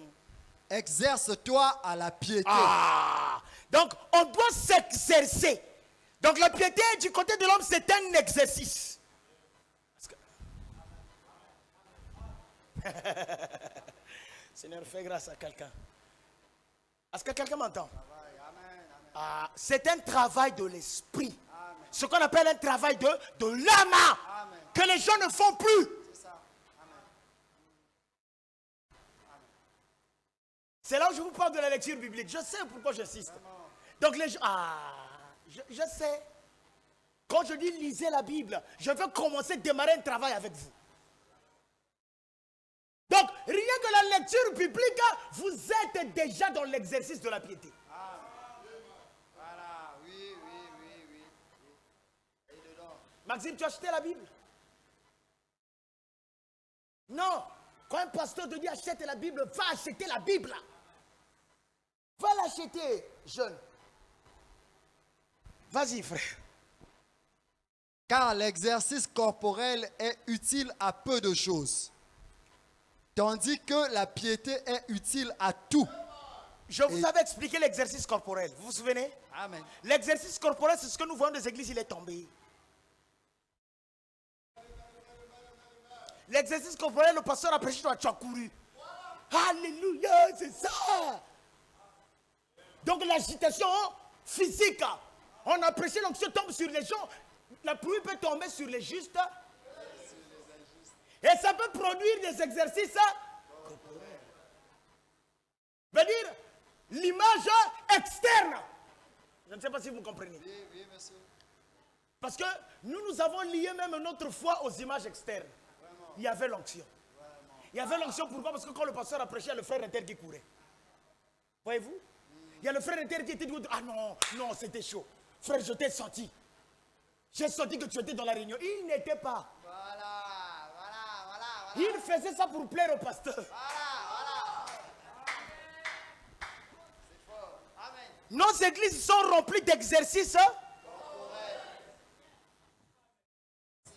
Exerce-toi à la piété. Donc, on doit s'exercer. Donc, la piété du côté de l'homme, c'est un exercice. Seigneur, fais grâce à quelqu'un. Est-ce que quelqu'un m'entend? Ah, c'est un travail de l'esprit. Ce qu'on appelle un travail de l'âme. Que les gens ne font plus. C'est là où je vous parle de la lecture biblique. Je sais pourquoi j'insiste. Donc les gens... je sais. Quand je dis lisez la Bible, je veux commencer, démarrer un travail avec vous. Donc, rien que la lecture biblique, vous êtes déjà dans l'exercice de la piété. Voilà, oui. Maxime, tu as acheté la Bible? Non. Quand un pasteur te dit achète la Bible, va acheter la Bible. Va l'acheter, jeune. Vas-y, frère. Car l'exercice corporel est utile à peu de choses, tandis que la piété est utile à tout. Je vous avais expliqué l'exercice corporel. Vous vous souvenez? Amen. L'exercice corporel, c'est ce que nous voyons des églises, il est tombé. L'exercice corporel, le pasteur a prêché, toi, tu as couru. Alléluia, c'est ça. Donc l'agitation physique, on a prêché, l'onction tombe sur les gens. La pluie peut tomber sur les justes. Et ça peut produire des exercices corporels. Veut dire l'image externe. Je ne sais pas si vous comprenez. Oui, monsieur. Parce que nous avons lié même notre foi aux images externes. Vraiment. Il y avait l'onction. Il y avait l'onction, pourquoi? Parce que quand le pasteur a prêché, il y a le frère inter qui courait. Voyez-vous? Il y a le frère inter qui était dit, ah non, c'était chaud. Frère, je t'ai senti. J'ai senti que tu étais dans la réunion. Il n'était pas. Voilà. Il faisait ça pour plaire au pasteur. Voilà. C'est fort. Amen. Nos églises sont remplies d'exercices.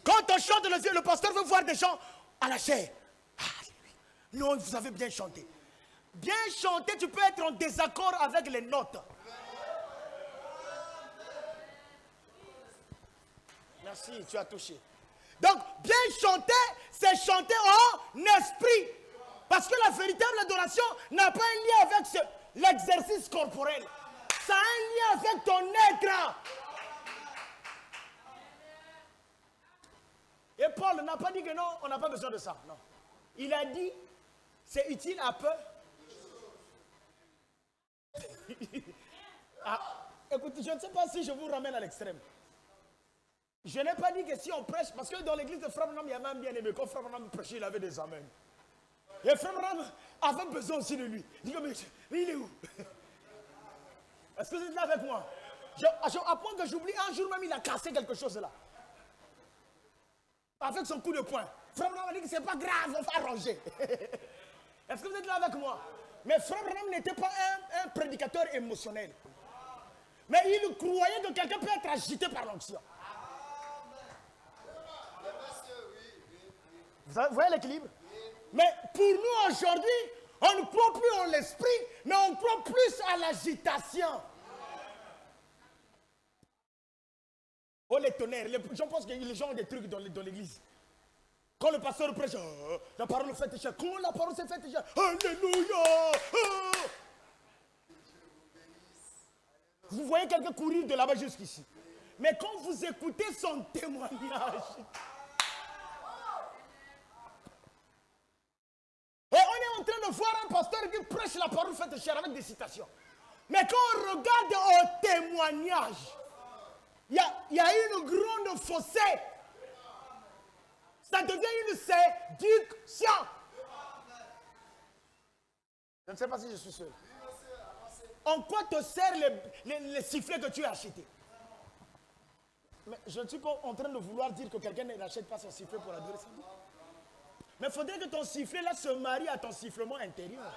Quand on chante le pasteur veut voir des gens à la chair. Non, vous avez bien chanté. Bien chanter, tu peux être en désaccord avec les notes. Merci, tu as touché. Donc, bien chanter, c'est chanter en esprit. Parce que la véritable adoration n'a pas un lien avec l'exercice corporel. Ça a un lien avec ton être. Et Paul n'a pas dit que non, on n'a pas besoin de ça. Non. Il a dit, c'est utile à peu. Écoutez, je ne sais pas si je vous ramène à l'extrême. Je n'ai pas dit que si on prêche, parce que dans l'église de Frère Branham, il y avait un bien-aimé. Quand Frère Branham prêchait, il avait des amens. Et Frère Branham avait besoin aussi de lui. Il dit, mais il est où? Est-ce que vous êtes là avec moi? À point que j'oublie, un jour même, il a cassé quelque chose là. Avec son coup de poing. Frère Branham a dit que c'est pas grave, on va arranger. Est-ce que vous êtes là avec moi? Mais Frère Branham n'était pas un prédicateur émotionnel. Mais il croyait que quelqu'un peut être agité par l'onction. Vous voyez l'équilibre? Mais pour nous aujourd'hui, on ne croit plus en l'esprit, mais on croit plus à l'agitation. Oh les tonnerres, je pense que les gens ont des trucs dans l'église. Quand le pasteur prêche, la parole fait tes chers. Comment la parole s'est faite tes chers? Alléluia! Vous voyez quelqu'un courir de là-bas jusqu'ici. Mais quand vous écoutez son témoignage, et on est en train de voir un pasteur qui prêche la parole faite chère avec des citations. Mais quand on regarde au témoignage, il y a une grande fossé. Ça devient une séduction. Je ne sais pas si je suis seul. En quoi te sert les sifflets que tu as achetés? Mais je ne suis pas en train de vouloir dire que quelqu'un n'achète pas son sifflet pour adorer sa vie. Mais il faudrait que ton sifflet là se marie à ton sifflement intérieur.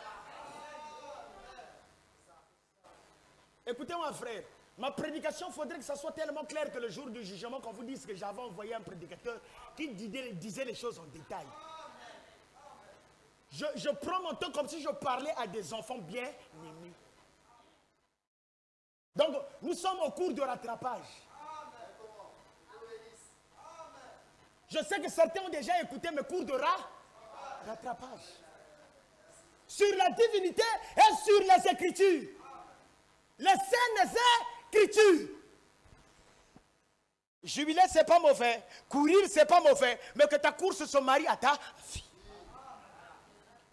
Écoutez-moi frère, ma prédication, il faudrait que ça soit tellement clair que le jour du jugement, qu'on vous dise que j'avais envoyé un prédicateur qui disait les choses en détail. Je prends mon temps comme si je parlais à des enfants bien aimés. Donc, nous sommes au cours de rattrapage. Je sais que certains ont déjà écouté mes cours de rattrapage. Rattrapage. Sur la divinité et sur les Écritures. Les saintes Écritures. Jubiler, c'est pas mauvais. Courir, c'est pas mauvais. Mais que ta course se marie à ta vie.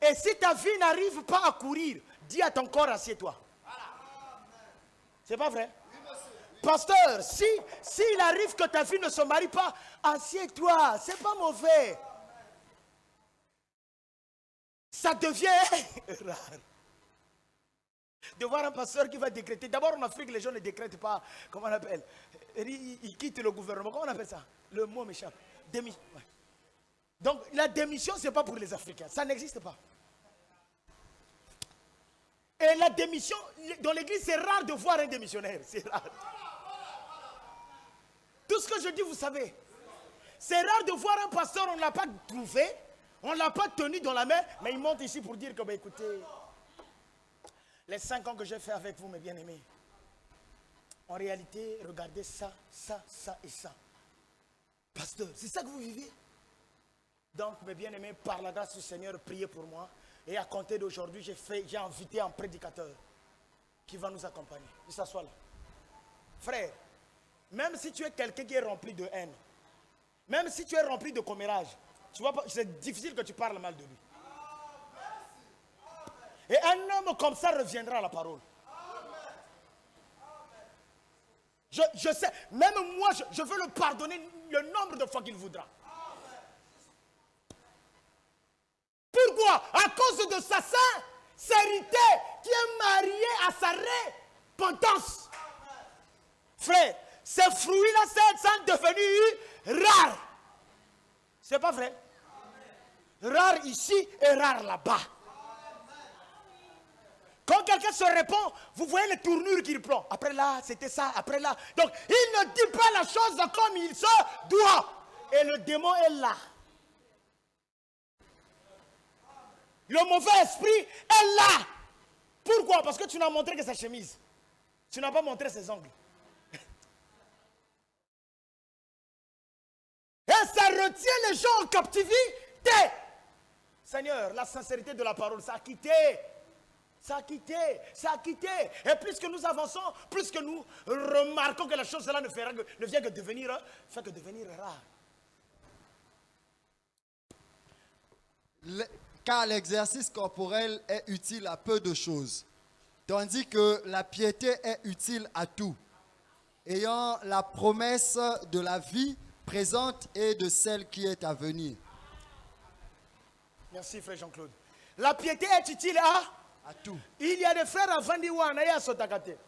Et si ta vie n'arrive pas à courir, dis à ton corps, assieds-toi. C'est pas vrai? Pasteur, s'il arrive que ta vie ne se marie pas, assieds-toi. C'est pas mauvais. Ça devient rare. De voir un pasteur qui va décréter. D'abord en Afrique, les gens ne décrètent pas. Comment on appelle? Ils quittent le gouvernement. Comment on appelle ça? Le mot m'échappe. Démission. Ouais. Donc la démission, ce n'est pas pour les Africains. Ça n'existe pas. Et la démission, dans l'église, c'est rare de voir un démissionnaire. C'est rare. Tout ce que je dis, vous savez. C'est rare de voir un pasteur, on ne l'a pas trouvé. On ne l'a pas tenu dans la main. Mais il monte ici pour dire que, écoutez, les 5 ans que j'ai fait avec vous, mes bien-aimés, en réalité, regardez ça, ça, ça et ça. Pasteur, c'est ça que vous vivez? Donc, mes bien-aimés, par la grâce du Seigneur, priez pour moi. Et à compter d'aujourd'hui, j'ai invité un prédicateur qui va nous accompagner. Il s'assoit là. Frère, même si tu es quelqu'un qui est rempli de haine, même si tu es rempli de commérage, tu vois, c'est difficile que tu parles mal de lui. Et un homme comme ça reviendra à la parole. Je sais, même moi, je veux le pardonner le nombre de fois qu'il voudra. Pourquoi? À cause de sa sincérité qui est mariée à sa repentance. Frère, ces fruits-là sont devenus rares. C'est pas vrai? Rare ici et rare là-bas. Quand quelqu'un se répond, vous voyez les tournures qu'il prend. Après là, c'était ça, après là. Donc, il ne dit pas la chose comme il se doit. Et le démon est là. Le mauvais esprit est là. Pourquoi? Parce que tu n'as montré que sa chemise. Tu n'as pas montré ses ongles. Et ça retient les gens en captivité. Seigneur, la sincérité de la parole, ça a quitté. Ça a quitté, ça a quitté. Et plus que nous avançons, plus que nous remarquons que la chose là ne vient que devenir rare. Car l'exercice corporel est utile à peu de choses, tandis que la piété est utile à tout, ayant la promesse de la vie présente et de celle qui est à venir. Merci frère Jean-Claude. La piété est utile à tout. Il y a des frères à Vandiwana et à Sotakate.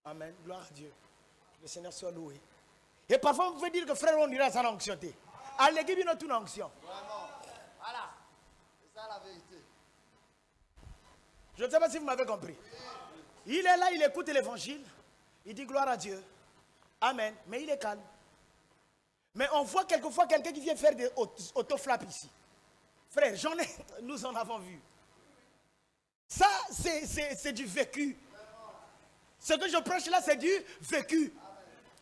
Amen. Gloire à Dieu. Le Seigneur soit loué. Et parfois, vous pouvez dire que frère, on ira sans onction. À l'église, il y a une onction. Vraiment. Voilà. C'est ça la vérité. Je ne sais pas si vous m'avez compris. Il est là, il écoute l'évangile. Il dit gloire à Dieu. Amen. Mais il est calme. Mais on voit quelquefois quelqu'un qui vient faire des autoflaps ici. Frère, nous en avons vu. Ça, c'est du vécu. Ce que je prêche là, c'est du vécu.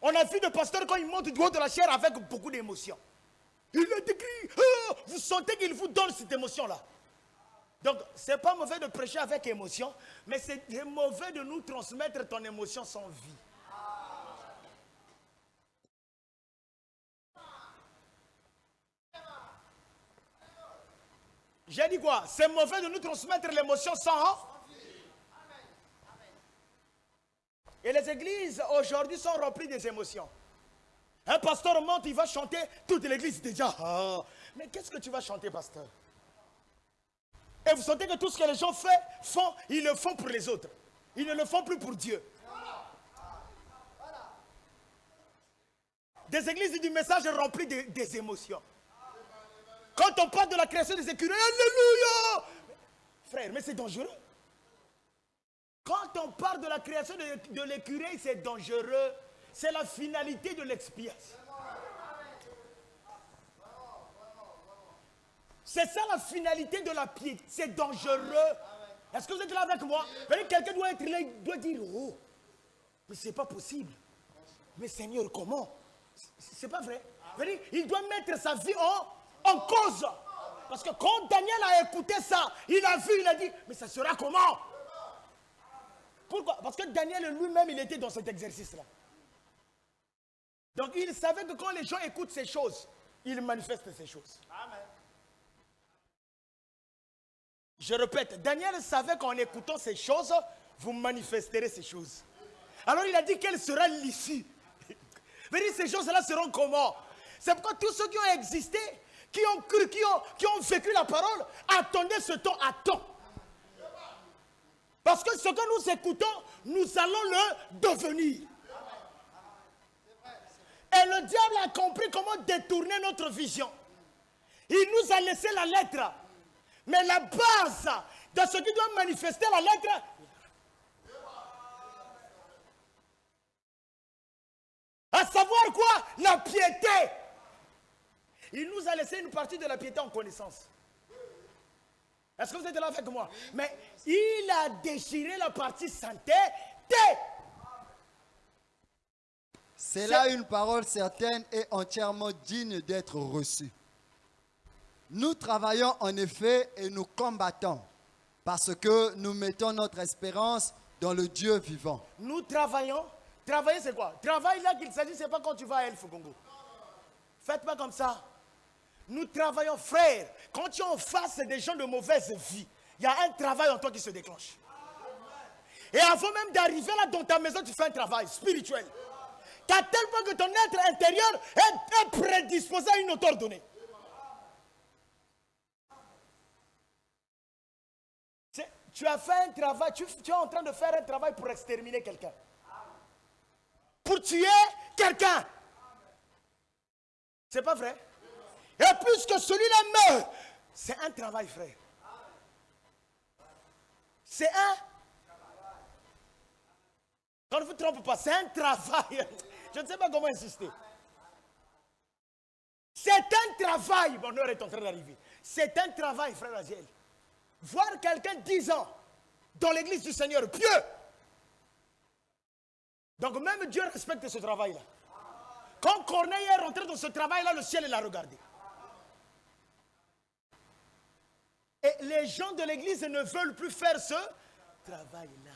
On a vu des pasteurs quand ils montent du haut de la chair avec beaucoup d'émotion. Il est écrit, oh, vous sentez qu'il vous donne cette émotion-là. Donc, ce n'est pas mauvais de prêcher avec émotion, mais c'est mauvais de nous transmettre ton émotion sans vie. J'ai dit quoi? C'est mauvais de nous transmettre l'émotion sans. Et les églises aujourd'hui sont remplies des émotions. Un pasteur monte, il va chanter, toute l'église déjà. Ah. Mais qu'est-ce que tu vas chanter, pasteur? Et vous sentez que tout ce que les gens font, ils le font pour les autres. Ils ne le font plus pour Dieu. Des églises et du message rempli des émotions. Quand on parle de la création des écureuils, alléluia! Frère, mais c'est dangereux. Quand on parle de la création de l'écureuil, c'est dangereux. C'est la finalité de l'expiation. C'est ça la finalité de la piété. C'est dangereux. Est-ce que vous êtes là avec moi? Quelqu'un doit être là, il doit dire, oh, mais c'est pas possible. Mais Seigneur, comment? C'est pas vrai. Il doit mettre sa vie en cause. Parce que quand Daniel a écouté ça, il a vu, il a dit, mais ça sera comment? Pourquoi? Parce que Daniel lui-même, il était dans cet exercice-là. Donc il savait que quand les gens écoutent ces choses, ils manifestent ces choses. Amen. Je répète, Daniel savait qu'en écoutant ces choses, vous manifesterez ces choses. Alors il a dit quelle sera l'issue. Ces choses-là seront comment? C'est pourquoi tous ceux qui ont existé, qui ont cru, qui ont vécu la parole, attendaient ce temps à temps. Parce que ce que nous écoutons, nous allons le devenir. Et le diable a compris comment détourner notre vision. Il nous a laissé la lettre. Mais la base de ce qui doit manifester la lettre, à savoir quoi? La piété. Il nous a laissé une partie de la piété en connaissance. Est-ce que vous êtes là avec moi? Mais il a déchiré la partie sainteté. C'est là une parole certaine et entièrement digne d'être reçue. Nous travaillons en effet et nous combattons parce que nous mettons notre espérance dans le Dieu vivant. Nous travaillons. Travailler c'est quoi? Travail là qu'il s'agit, c'est pas quand tu vas à Elf Congo. Faites pas comme ça. Nous travaillons, frère. Quand tu es en face des gens de mauvaise vie, il y a un travail en toi qui se déclenche. Et avant même d'arriver là dans ta maison, tu fais un travail spirituel. À tel point que ton être intérieur est prédisposé à une hauteur donnée. Tu as fait un travail, tu es en train de faire un travail pour exterminer quelqu'un. Pour tuer quelqu'un. C'est pas vrai? Et puisque celui-là meurt, c'est un travail, frère. C'est un. Quand ne vous trompez pas, c'est un travail. Je ne sais pas comment insister. C'est un travail. Mon heure est en train d'arriver. C'est un travail, frère Aziel. Voir quelqu'un 10 ans dans l'église du Seigneur, pieux. Donc même Dieu respecte ce travail-là. Quand Corneille est rentré dans ce travail-là, le ciel l'a regardé. Et les gens de l'église ne veulent plus faire ce travail-là.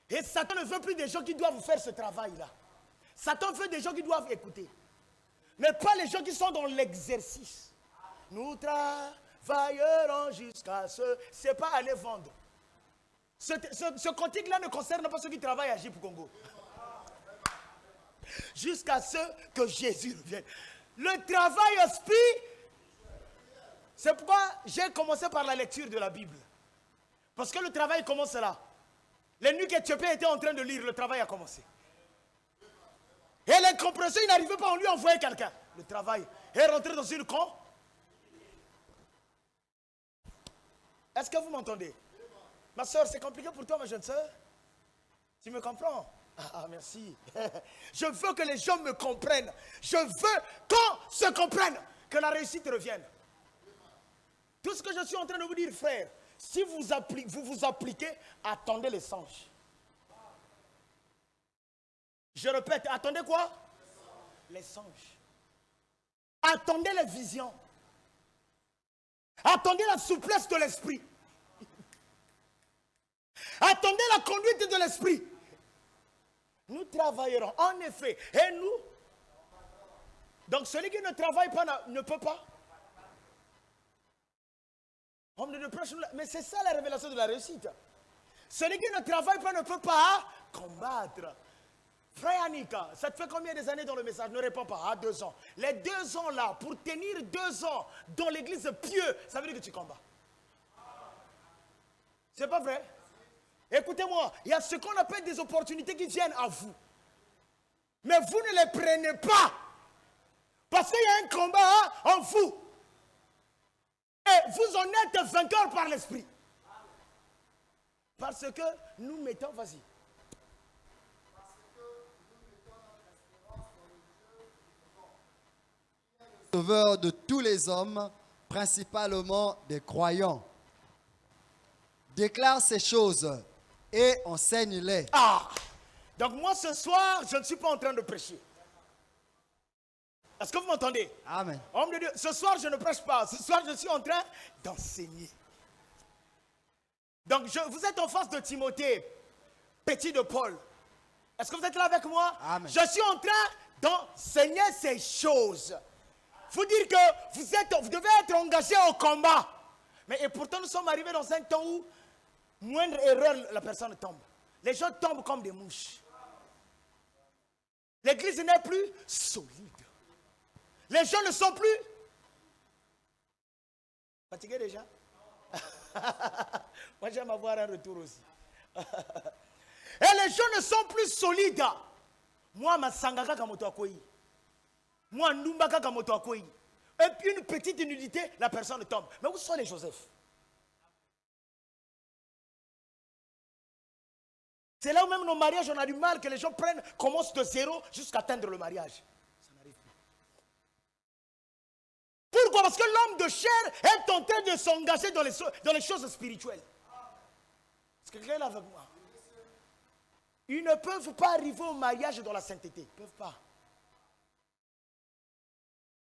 Et Satan ne veut plus des gens qui doivent faire ce travail-là. Satan veut des gens qui doivent écouter. Mais pas les gens qui sont dans l'exercice. Nous travaillerons jusqu'à ce... C'est pas aller vendre. Ce cantique-là ne concerne pas ceux qui travaillent à Jip Congo. Jusqu'à ce que Jésus revienne. Le travail esprit, c'est pourquoi j'ai commencé par la lecture de la Bible. Parce que le travail commence là. Les nuits qu'Éthiopien était en train de lire, le travail a commencé. Et l'incompréhension, il n'arrivait pas, on lui envoyer quelqu'un. Le travail est rentré dans une con. Est-ce que vous m'entendez? Ma soeur, c'est compliqué pour toi, ma jeune soeur? Tu me comprends? Ah, merci. Je veux que les gens me comprennent. Je veux qu'on se comprenne, que la réussite revienne. Tout ce que je suis en train de vous dire, frère, si vous vous appliquez, attendez les songes. Je répète, attendez quoi? Les songes. Attendez les visions. Attendez la souplesse de l'esprit. Attendez la conduite de l'esprit. Nous travaillerons, en effet. Et nous? Donc celui qui ne travaille pas ne peut pas. Mais c'est ça la révélation de la réussite. Celui qui ne travaille pas ne peut pas combattre. Frère Annika, ça te fait combien des années dans le message? Ne réponds pas. Ah, 2 ans. Les 2 ans là, pour tenir 2 ans dans l'église pieux, ça veut dire que tu combats. C'est pas vrai? Écoutez-moi, il y a ce qu'on appelle des opportunités qui viennent à vous. Mais vous ne les prenez pas. Parce qu'il y a un combat en vous. Et vous en êtes vainqueur par l'esprit. Parce que nous mettons, vas-y. Sauveur de tous les hommes, principalement des croyants. Déclare ces choses et enseigne-les. Ah! Donc moi ce soir, je ne suis pas en train de prêcher. Est-ce que vous m'entendez? Amen. Homme de Dieu, ce soir je ne prêche pas. Ce soir je suis en train d'enseigner. Donc vous êtes en face de Timothée, petit de Paul. Est-ce que vous êtes là avec moi? Amen. Je suis en train d'enseigner ces choses. Vous dire que vous devez être engagé au combat. Mais et pourtant nous sommes arrivés dans un temps où moindre erreur la personne tombe. Les gens tombent comme des mouches. L'église n'est plus solide. Les gens ne sont plus fatigués déjà. Moi j'aime avoir un retour aussi. Et les gens ne sont plus solides. Moi ma sangaka kamoto akoyi. Moi numbaka kamoto akoyi. Et puis une petite nudité, la personne tombe. Mais où sont les Joseph? C'est là où même nos mariages, on a du mal que les gens commencent de zéro jusqu'à atteindre le mariage. Ça n'arrive plus. Pourquoi? Parce que l'homme de chair est en train de s'engager dans les choses spirituelles. Est-ce que quelqu'un est là avec moi? Ils ne peuvent pas arriver au mariage dans la sainteté. Ils ne peuvent pas.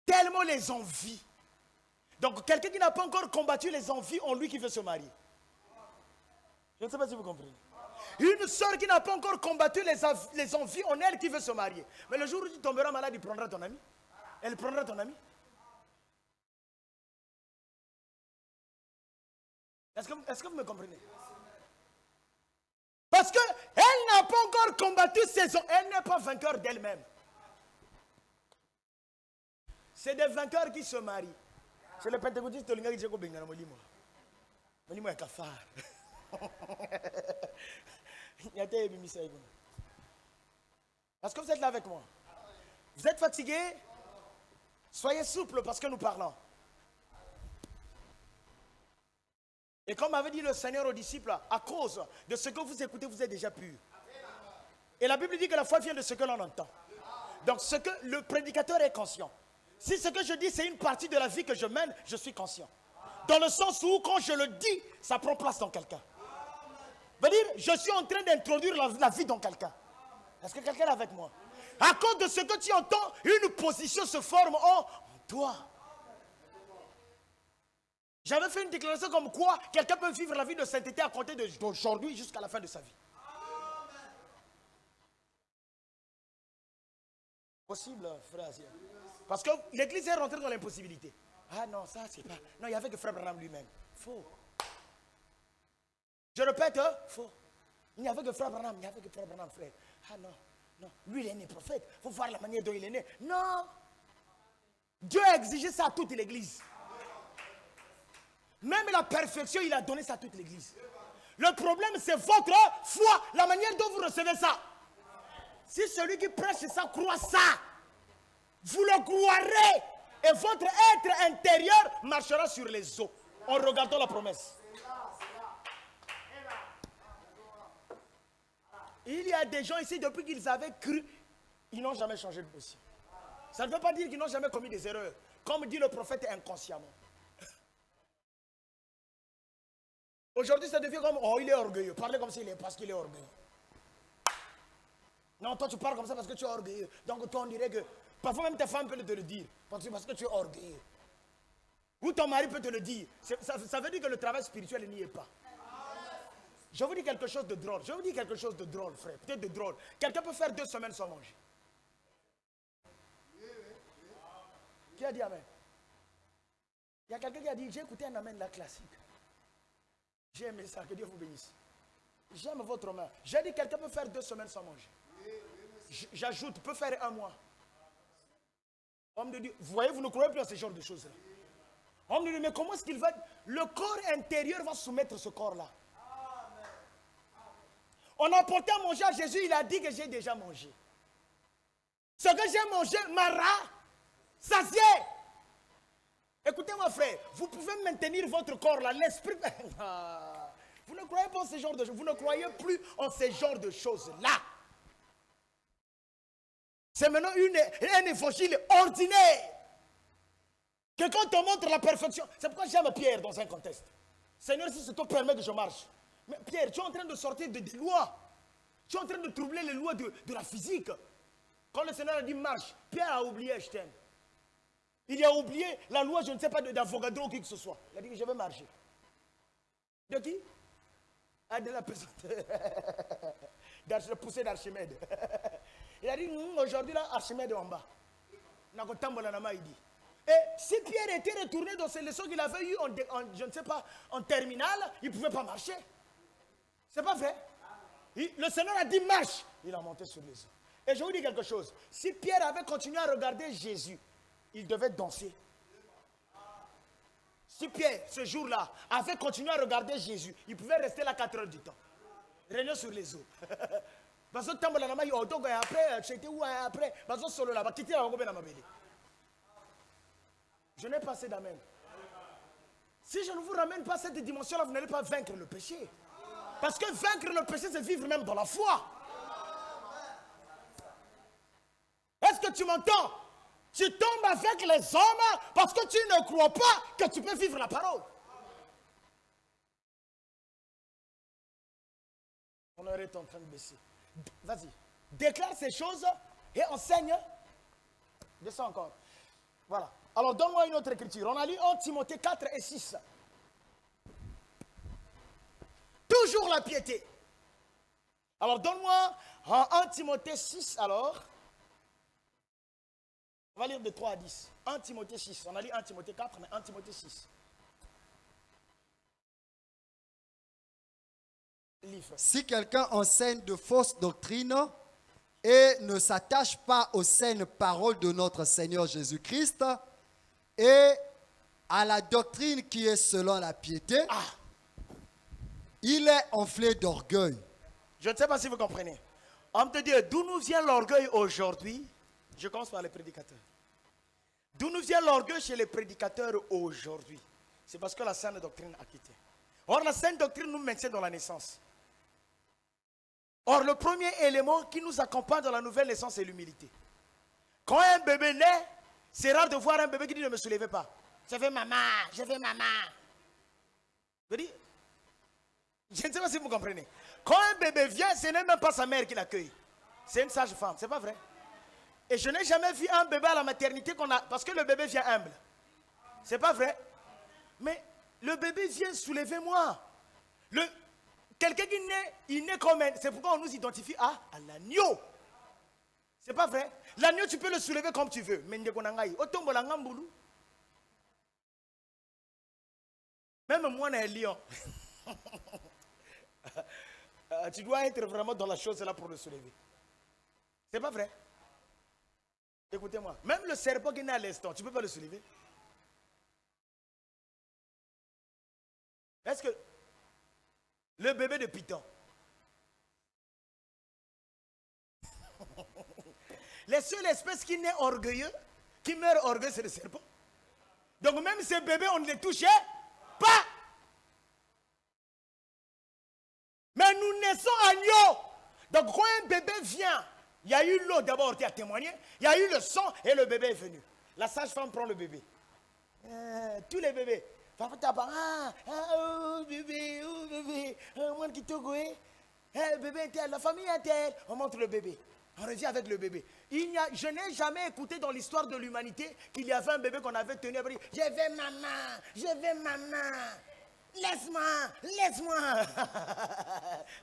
Tellement les envies. Donc quelqu'un qui n'a pas encore combattu les envies en lui qui veut se marier. Je ne sais pas si vous comprenez. Une soeur qui n'a pas encore combattu les envies en elle qui veut se marier. Mais le jour où tu tomberas malade, il prendra ton ami. Elle prendra ton ami. Est-ce que vous me comprenez? Parce qu'elle n'a pas encore combattu ses envies. Elle n'est pas vainqueur d'elle-même. C'est des vainqueurs qui se marient. C'est le pentecôtiste de l'Inga qui dit que Bengana Molimo. Molimo est cafard. Est-ce que vous êtes là avec moi? Vous êtes fatigué? Soyez souple parce que nous parlons. Et comme avait dit le Seigneur aux disciples, à cause de ce que vous écoutez, vous êtes déjà purs. Et la Bible dit que la foi vient de ce que l'on entend. Donc ce que le prédicateur est conscient. Si ce que je dis c'est une partie de la vie que je mène, je suis conscient. Dans le sens où quand je le dis, ça prend place dans quelqu'un. Veut dire, je suis en train d'introduire la vie dans quelqu'un. Est-ce que quelqu'un est avec moi? À cause de ce que tu entends, une position se forme en toi. J'avais fait une déclaration comme quoi quelqu'un peut vivre la vie de sainteté à compter d'aujourd'hui jusqu'à la fin de sa vie. Possible, frère. Parce que l'église est rentrée dans l'impossibilité. Ah non, ça c'est pas. Non, il n'y avait que frère Branham lui-même. Faux. Je répète, faux. Il n'y avait que frère Branham, il n'y avait que frère Branham, frère. Ah non, non. Lui, il est né prophète. Il faut voir la manière dont il est né. Non. Dieu a exigé ça à toute l'église. Même la perfection, il a donné ça à toute l'église. Le problème, c'est votre foi, la manière dont vous recevez ça. Si celui qui prêche ça croit ça, vous le croirez. Et votre être intérieur marchera sur les eaux. En regardant la promesse. Il y a des gens ici, depuis qu'ils avaient cru, ils n'ont jamais changé de possible. Ça ne veut pas dire qu'ils n'ont jamais commis des erreurs. Comme dit le prophète, inconsciemment. Aujourd'hui, ça devient comme, oh, il est orgueilleux. Parlez comme s'il est, parce qu'il est orgueilleux. Non, toi, tu parles comme ça parce que tu es orgueilleux. Donc, toi, on dirait que, parfois même ta femme peut te le dire, parce que tu es orgueilleux. Ou ton mari peut te le dire. Ça veut dire que le travail spirituel n'y est pas. Je vous dis quelque chose de drôle. Je vous dis quelque chose de drôle, frère. Peut-être de drôle. Quelqu'un peut faire 2 semaines sans manger. Qui a dit amen? Il y a quelqu'un qui a dit, j'ai écouté un amen là classique. J'ai aimé ça, que Dieu vous bénisse. J'aime votre main. J'ai dit, quelqu'un peut faire 2 semaines sans manger. J'ajoute, peut faire 1 mois. Homme de Dieu, vous voyez, vous ne croyez plus à ce genre de choses-là. Homme de Dieu, mais comment est-ce qu'il va... Le corps intérieur va soumettre ce corps-là. On a apporté à manger à Jésus, il a dit que j'ai déjà mangé. Ce que j'ai mangé m'a rassasié. Écoutez-moi, frère, vous pouvez maintenir votre corps là, l'esprit. Vous ne croyez pas en ce genre de choses. Vous ne croyez plus en ce genre de choses-là. C'est maintenant un évangile ordinaire. Que quand on montre la perfection, c'est pourquoi j'aime Pierre dans un contexte. Seigneur, si c'est toi qui permets que je marche. Mais Pierre, tu es en train de sortir des lois. Tu es en train de troubler les lois de la physique. Quand le Seigneur a dit marche, Pierre a oublié, je t'aime. Il a oublié la loi, je ne sais pas, d'Avogadro ou qui que ce soit. Il a dit que je vais marcher. De qui? Ah, de la personne. De poussée d'Archimède. Il a dit, aujourd'hui, là, Archimède est en bas. Il dit. Et si Pierre était retourné dans ses leçons qu'il avait eues je ne sais pas, en terminale, il ne pouvait pas marcher. C'est pas vrai? Le Seigneur a dit marche. Il a monté sur les eaux. Et je vous dis quelque chose. Si Pierre avait continué à regarder Jésus, il devait danser. Si Pierre, ce jour-là, avait continué à regarder Jésus, il pouvait rester là 4 heures du temps. Régner sur les eaux. Parce que après, j'étais où après? Parce que solo là, quitter la je n'ai pas assez d'amen. Si je ne vous ramène pas à cette dimension-là, vous n'allez pas vaincre le péché. Parce que vaincre le péché, c'est vivre même dans la foi. Est-ce que tu m'entends? Tu tombes avec les hommes parce que tu ne crois pas que tu peux vivre la parole. On est en train de baisser. Vas-y. Déclare ces choses et enseigne. Descends encore. Voilà. Alors donne-moi une autre écriture. On a lu 1 Timothée 4 et 6. Toujours la piété. Alors donne-moi 1 Timothée 6 alors. On va lire de 3 à 10. 1 Timothée 6. On a lu 1 Timothée 4, mais 1 Timothée 6. Si quelqu'un enseigne de fausses doctrines et ne s'attache pas aux saines paroles de notre Seigneur Jésus-Christ et à la doctrine qui est selon la piété, il est enflé d'orgueil. Je ne sais pas si vous comprenez. On te dit d'où nous vient l'orgueil aujourd'hui. Je commence par les prédicateurs. D'où nous vient l'orgueil chez les prédicateurs aujourd'hui? C'est parce que la saine doctrine a quitté. Or, la saine doctrine nous maintient dans la naissance. Or, le premier élément qui nous accompagne dans la nouvelle naissance, c'est l'humilité. Quand un bébé naît, c'est rare de voir un bébé qui dit ne me soulevez pas. Je veux maman, je veux maman. Je ne sais pas si vous comprenez. Quand un bébé vient, ce n'est même pas sa mère qui l'accueille. C'est une sage femme, c'est pas vrai? Et je n'ai jamais vu un bébé à la maternité parce que le bébé vient humble. C'est pas vrai? Mais le bébé vient soulevez-moi. Quelqu'un qui naît, il naît comme un. C'est pourquoi on nous identifie à l'agneau. C'est pas vrai? L'agneau, tu peux le soulever comme tu veux. Mais même moi, on est un lion. Tu dois être vraiment dans la chose là pour le soulever. C'est pas vrai? Écoutez-moi. Même le serpent qui naît à l'instant, tu ne peux pas le soulever. Est-ce que le bébé de Python, les seules espèces qui naissent orgueilleux, qui meurent orgueilleux, c'est le serpent. Donc même ces bébés, on ne les touchait pas. Mais nous naissons agneaux. Donc quand un bébé vient, il y a eu l'eau d'abord qui a témoigné, il y a eu le sang et le bébé est venu. La sage-femme prend le bébé. Tous les bébés. Bébé, bébé est tel, la famille est telle. On montre le bébé. On revient avec le bébé. Je n'ai jamais écouté dans l'histoire de l'humanité qu'il y avait un bébé qu'on avait tenu à dire je veux maman, je veux maman. Laisse-moi, laisse-moi.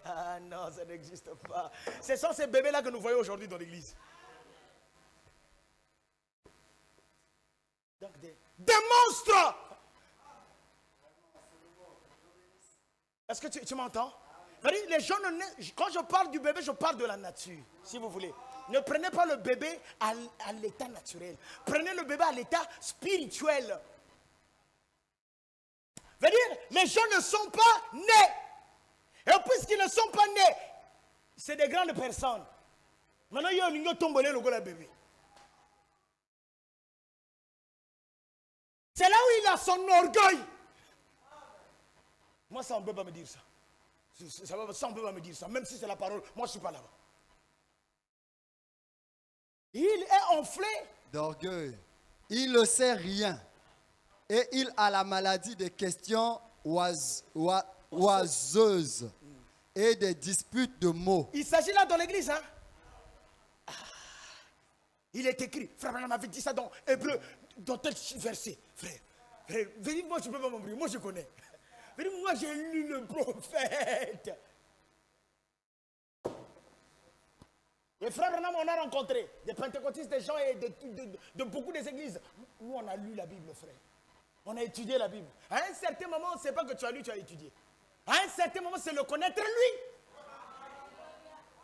Ah non, ça n'existe pas. Ce sont ces bébés-là que nous voyons aujourd'hui dans l'église. Donc des monstres. Est-ce que tu m'entends? Les gens, quand je parle du bébé, je parle de la nature, si vous voulez. Ne prenez pas le bébé à l'état naturel. Prenez le bébé à l'état spirituel. Veut dire, les gens ne sont pas nés. Et puisqu'ils ne sont pas nés, c'est des grandes personnes. Maintenant, il y a un ligne tombé le bébé. C'est là où il a son orgueil. Moi, ça, on ne peut pas me dire ça. Ça, on ne peut pas me dire ça. Même si c'est la parole, moi, je ne suis pas là-bas. Il est enflé d'orgueil. Il ne sait rien. Et il a la maladie des questions oiseuses et des disputes de mots. Il s'agit là dans l'église, hein? Il est écrit, Frère Branham avait dit ça dans Hébreu dans tel verset, frère. Frère, venez, moi je ne peux pas m'embrouiller, moi je connais. Venez, moi j'ai lu le prophète. Les frères Branham, on a rencontré des pentecôtistes, des gens et de beaucoup des églises. Nous, on a lu la Bible, frère. On a étudié la Bible. À un certain moment, on ne sait pas que tu as lu, tu as étudié. À un certain moment, c'est le connaître lui.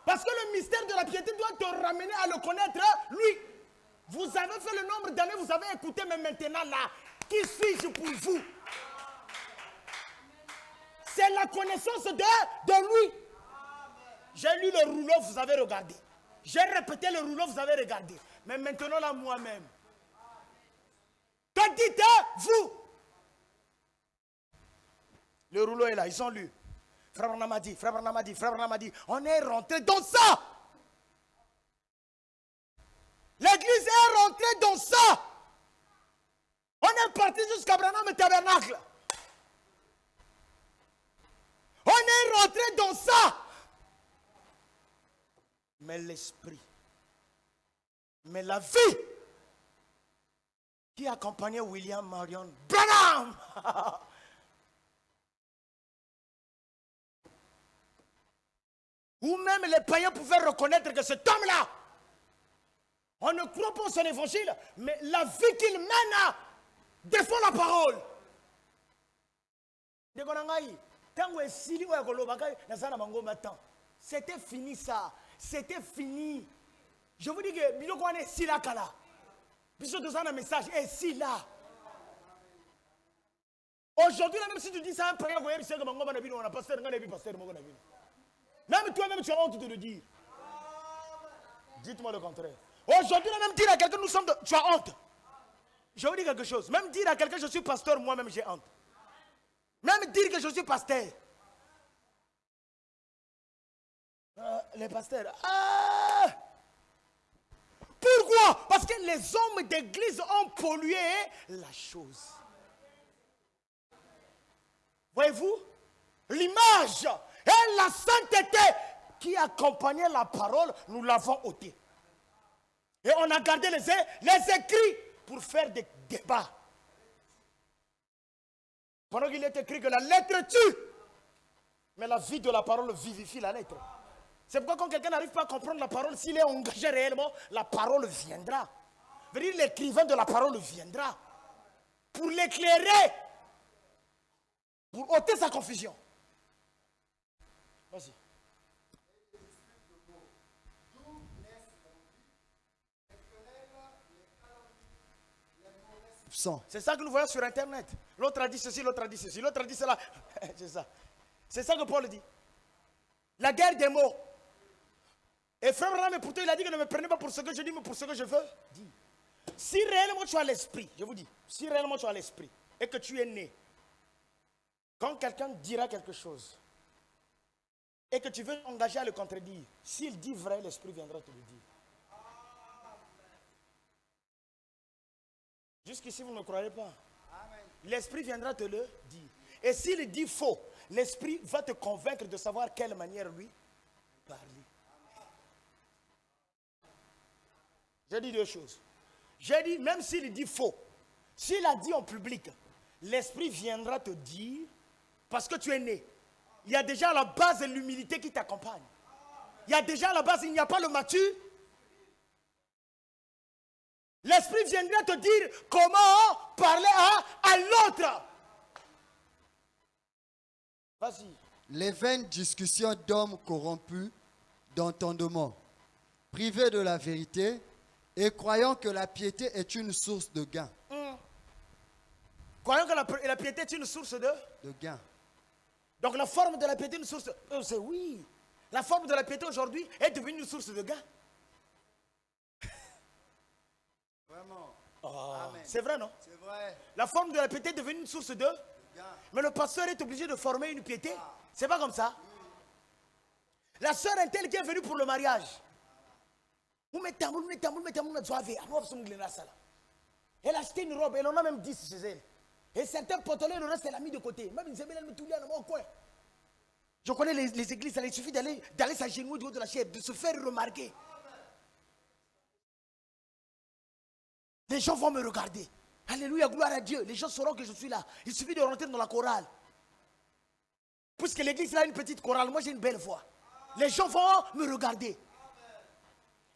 Parce que le mystère de la piété doit te ramener à le connaître lui. Vous avez fait le nombre d'années, vous avez écouté, mais maintenant là, qui suis-je pour vous? C'est la connaissance de lui. J'ai lu le rouleau, vous avez regardé. J'ai répété le rouleau, vous avez regardé. Mais maintenant là, moi-même. Que dites-vous? Le rouleau est là, ils ont lu. Frère Branham a dit, Frère Branham a dit, Frère Branham a dit. On est rentré dans ça. L'église est rentrée dans ça. On est parti jusqu'à Branham et Tabernacle. On est rentré dans ça. Mais l'esprit, mais la vie qui accompagnait William Marion Branham. Ou même les païens pouvaient reconnaître que cet homme-là, on ne croit pas en son évangile, mais la vie qu'il mène défend la parole. C'était fini ça. C'était fini. Je vous dis que Biloko est si là kala. Puisque nous avons un message est si là. Aujourd'hui, même si tu dis ça, un païen, on a pasteur, même toi-même, tu as honte de le dire. Dites-moi le contraire. Aujourd'hui, même dire à quelqu'un, tu as honte. Je vous dis quelque chose. Même dire à quelqu'un, je suis pasteur, moi-même, j'ai honte. Même dire que je suis pasteur. Les pasteurs. Pourquoi? Parce que les hommes d'église ont pollué la chose. Voyez-vous? L'image et la sainteté qui accompagnait la parole, nous l'avons ôtée. Et on a gardé les écrits pour faire des débats. Pendant qu'il est écrit que la lettre tue, mais la vie de la parole vivifie la lettre. C'est pourquoi quand quelqu'un n'arrive pas à comprendre la parole, s'il est engagé réellement, la parole viendra. Veut dire l'écrivain de la parole viendra. Pour l'éclairer. Pour ôter sa confusion. Vas-y. C'est ça que nous voyons sur Internet. L'autre a dit ceci, l'autre a dit ceci, l'autre a dit cela. C'est ça. C'est ça que Paul dit. La guerre des mots. Et frère Branham, pourtant il a dit que ne me prenez pas pour ce que je dis, mais pour ce que je veux. Dis. Si réellement tu as l'esprit, je vous dis, si réellement tu as l'esprit et que tu es né, quand quelqu'un dira quelque chose et que tu veux t'engager à le contredire, s'il dit vrai, l'esprit viendra te le dire. Jusqu'ici, vous ne croyez pas. L'esprit viendra te le dire. Et s'il dit faux, l'esprit va te convaincre de savoir quelle manière lui parler. J'ai dit deux choses. J'ai dit, même s'il dit faux, s'il a dit en public, l'esprit viendra te dire, parce que tu es né. Il y a déjà à la base l'humilité qui t'accompagne. Il y a déjà à la base, il n'y a pas le mature. L'esprit viendra te dire comment parler à l'autre. Vas-y. Les vaines discussions d'hommes corrompus d'entendement, privés de la vérité et croyant que la piété est une source de gain. Croyant que la piété est une source de gain. Donc la forme de la piété est une source de... c'est oui. La forme de la piété aujourd'hui est devenue une source de gain. Vraiment. Oh, c'est vrai, non? C'est vrai. La forme de la piété est devenue une source de gain. Mais le pasteur est obligé de former une piété. C'est pas comme ça. La sœur Intel qui est venue pour le mariage. Elle a acheté une robe, elle en a même 10 chez elle. Et certains potolets, le reste, elle a mis de côté. Même Isabelle, elle me tournait dans mon coin. Je connais les églises, il suffit d'aller s'agenouiller du haut de la chaise, de se faire remarquer. Les gens vont me regarder. Alléluia, gloire à Dieu. Les gens sauront que je suis là. Il suffit de rentrer dans la chorale. Puisque l'église a une petite chorale, moi j'ai une belle voix. Les gens vont me regarder.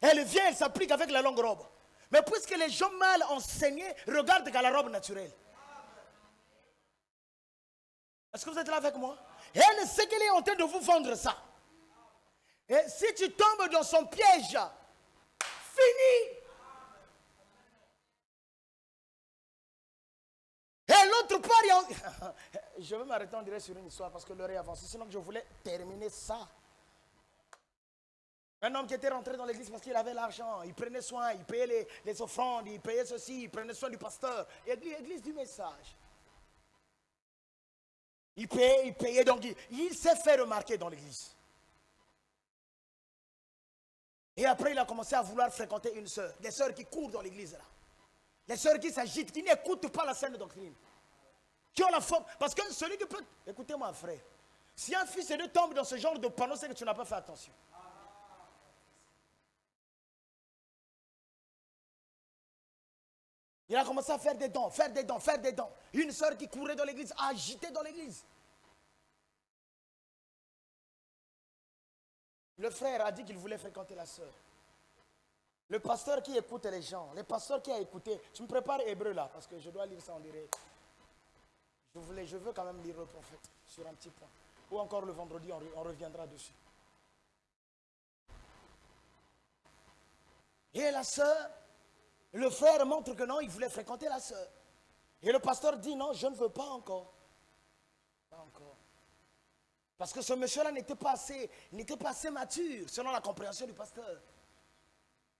Elle vient, elle s'applique avec la longue robe. Mais puisque les gens mal enseignés regardent qu'à la robe naturelle. Est-ce que vous êtes là avec moi? Et elle sait qu'elle est en train de vous vendre ça. Et si tu tombes dans son piège, fini. Et l'autre part, je vais m'arrêter en direct sur une histoire parce que l'heure est avancée. Sinon je voulais terminer ça. Un homme qui était rentré dans l'église parce qu'il avait l'argent. Il prenait soin, il payait les offrandes, il payait ceci, il prenait soin du pasteur. Église du message. Il payait, donc il s'est fait remarquer dans l'église. Et après il a commencé à vouloir fréquenter une sœur. Des sœurs qui courent dans l'église là. Les sœurs qui s'agitent, qui n'écoutent pas la saine doctrine. Qui ont la forme. Parce que celui qui peut... Écoutez-moi frère. Si un fils et deux tombe dans ce genre de panneau, c'est que tu n'as pas fait attention. Il a commencé à faire des dons, faire des dons, faire des dons. Une sœur qui courait dans l'église, agitée dans l'église. Le frère a dit qu'il voulait fréquenter la sœur. Le pasteur qui écoute les gens, le pasteur qui a écouté, tu me prépares Hébreu là, parce que je dois lire ça en direct. Je veux quand même lire le prophète sur un petit point. Ou encore le vendredi, on reviendra dessus. Et la sœur, le frère montre que non, il voulait fréquenter la sœur. Et le pasteur dit non, je ne veux pas encore. Pas encore. Parce que ce monsieur-là n'était pas assez mature, selon la compréhension du pasteur.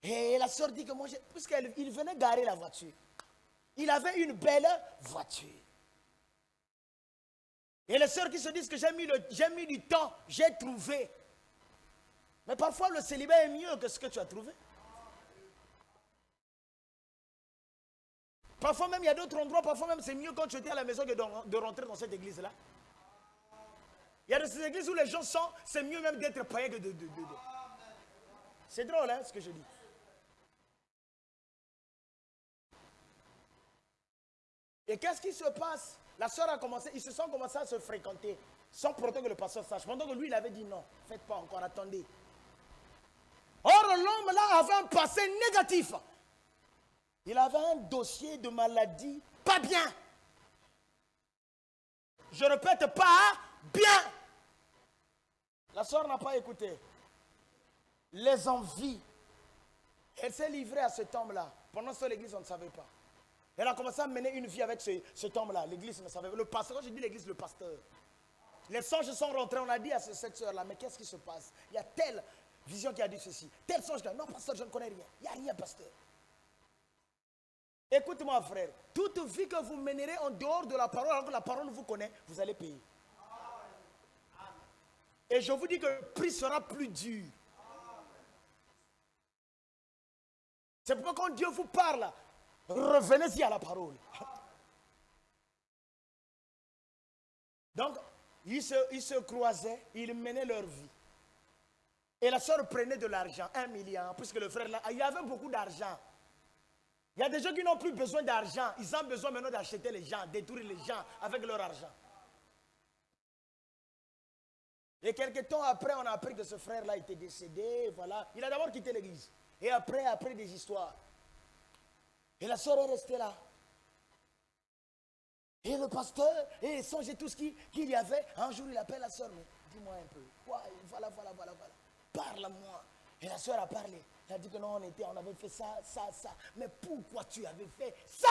Et la sœur dit que moi, puisqu'il venait garer la voiture, il avait une belle voiture. Et les sœurs qui se disent que j'ai mis du temps, j'ai trouvé. Mais parfois le célibat est mieux que ce que tu as trouvé. Parfois même il y a d'autres endroits, parfois même c'est mieux quand tu étais à la maison que de rentrer dans cette église-là. Il y a de ces églises où les gens sont, c'est mieux même d'être païen que de. C'est drôle hein, ce que je dis. Et qu'est-ce qui se passe? La sœur a commencé, ils se sont commencés à se fréquenter, sans pourtant que le pasteur sache. Pendant que lui, il avait dit non, faites pas encore, attendez. Or, l'homme là avait un passé négatif. Il avait un dossier de maladie pas bien. Je répète, pas bien. La sœur n'a pas écouté. Les envies. Elle s'est livrée à cet homme-là. Pendant ce l'église, on ne savait pas. Elle a commencé à mener une vie avec cet homme-là. L'église ne savait pas. Le pasteur, quand je dis l'église, le pasteur. Les songes sont rentrés. On a dit à cette sœur-là, mais qu'est-ce qui se passe? Il y a telle vision qui a dit ceci. Tel songe. Non, pasteur, je ne connais rien. Il n'y a rien, pasteur. Écoute-moi, frère. Toute vie que vous mènerez en dehors de la parole, alors que la parole vous connaît, vous allez payer. Et je vous dis que le prix sera plus dur. C'est pourquoi quand Dieu vous parle, revenez-y à la parole. Donc, ils se croisaient, ils menaient leur vie. Et la soeur prenait de l'argent, 1 milliard, puisque le frère là, il y avait beaucoup d'argent. Il y a des gens qui n'ont plus besoin d'argent. Ils ont besoin maintenant d'acheter les gens, détruire les gens avec leur argent. Et quelques temps après, on a appris que ce frère-là était décédé. Voilà. Il a d'abord quitté l'église. Et après des histoires. Et la soeur est restée là. Et le pasteur, et il songeait tout ce qu'il y avait. Un jour, il appelle la soeur. Mais dis-moi un peu. Voilà. Parle-moi. Et la soeur a parlé. Elle a dit que non, on avait fait ça. Mais pourquoi tu avais fait ça?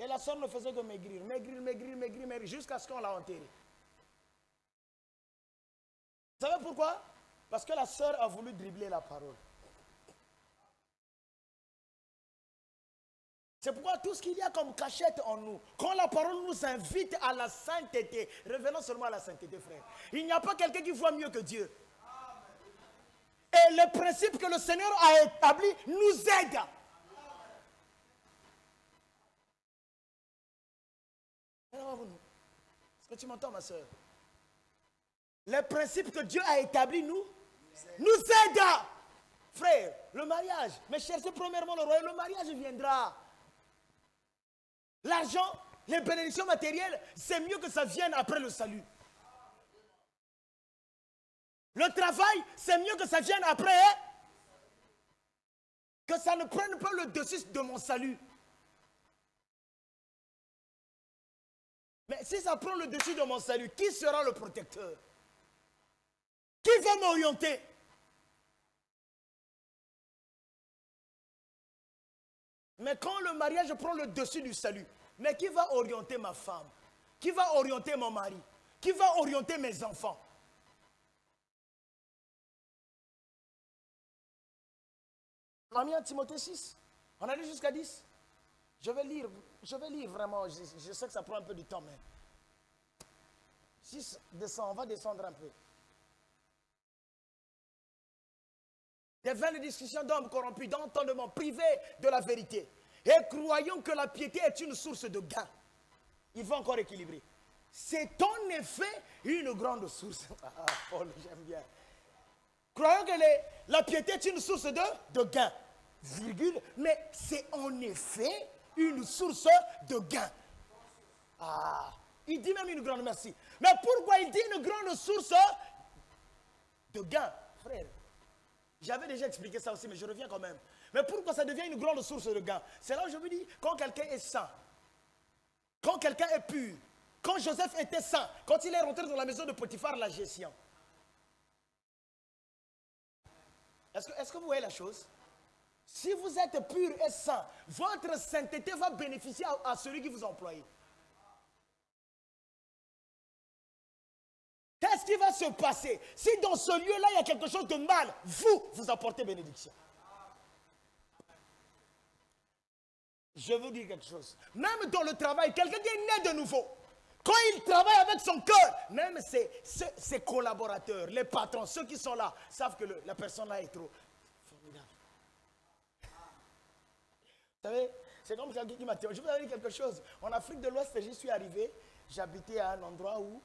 Et la soeur ne faisait que maigrir, jusqu'à ce qu'on l'a enterré. Vous savez pourquoi? Parce que la soeur a voulu dribbler la parole. C'est pourquoi tout ce qu'il y a comme cachette en nous, quand la parole nous invite à la sainteté, revenons seulement à la sainteté, frère. Il n'y a pas quelqu'un qui voit mieux que Dieu. Et les principes que le Seigneur a établis nous aident. Est-ce que tu m'entends, ma soeur? Les principes que Dieu a établis nous aident. Frère, le mariage, mais cherchez premièrement le royaume, le mariage viendra. L'argent, les bénédictions matérielles, c'est mieux que ça vienne après le salut. Le travail, c'est mieux que ça vienne après. Hein? Que ça ne prenne pas le dessus de mon salut. Mais si ça prend le dessus de mon salut, qui sera le protecteur? Qui va m'orienter? Mais quand le mariage prend le dessus du salut, mais qui va orienter ma femme? Qui va orienter mon mari? Qui va orienter mes enfants? On a mis en Timothée 6. On a lu jusqu'à 10. Je vais lire vraiment. Je sais que ça prend un peu de temps, mais 6 descend, on va descendre un peu. Des vaines discussions d'hommes corrompus, d'entendement privé de la vérité. Et croyons que la piété est une source de gain. Il faut encore équilibrer. C'est en effet une grande source. Ah, Paul, j'aime bien. Croyons que la piété est une source de gain. Virgule, mais c'est en effet une source de gain. Ah, il dit même une grande merci. Mais pourquoi il dit une grande source de gain, frère? J'avais déjà expliqué ça aussi, mais je reviens quand même. Mais pourquoi ça devient une grande source de gain? C'est là où je me dis, quand quelqu'un est saint, quand quelqu'un est pur, quand Joseph était saint, quand il est rentré dans la maison de Potiphar, la gestion. Est-ce que vous voyez la chose? Si vous êtes pur et saint, votre sainteté va bénéficier à celui qui vous emploie. Qu'est-ce qui va se passer si dans ce lieu-là, il y a quelque chose de mal? Vous apportez bénédiction. Je vous dis quelque chose. Même dans le travail, quelqu'un qui est né de nouveau, quand il travaille avec son cœur, même ses collaborateurs, les patrons, ceux qui sont là, savent que la personne-là est trop formidable. Vous savez, c'est comme quelqu'un qui m'a dit, je vous ai dit quelque chose. En Afrique de l'Ouest, j'y suis arrivé, j'habitais à un endroit où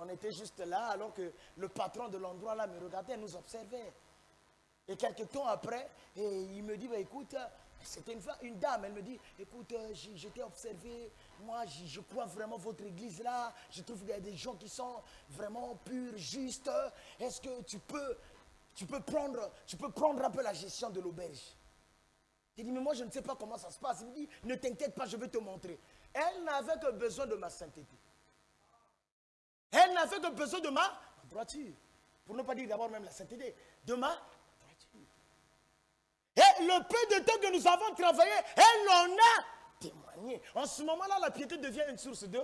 on était juste là, alors que le patron de l'endroit là me regardait, nous observait. Et quelques temps après, il me dit, bah, écoute, c'était une dame, elle me dit, écoute, je t'ai observé, moi je crois vraiment votre église là, je trouve qu'il y a des gens qui sont vraiment purs, justes. Est-ce que tu peux prendre un peu la gestion de l'auberge? J'ai dit, mais moi je ne sais pas comment ça se passe. Il me dit, ne t'inquiète pas, je vais te montrer. Elle n'avait que besoin de ma sainteté. Elle n'avait que besoin de ma droiture. Pour ne pas dire d'abord même la sainteté. De ma droiture. Et le peu de temps que nous avons travaillé, elle en a témoigné. En ce moment-là, la piété devient une source de...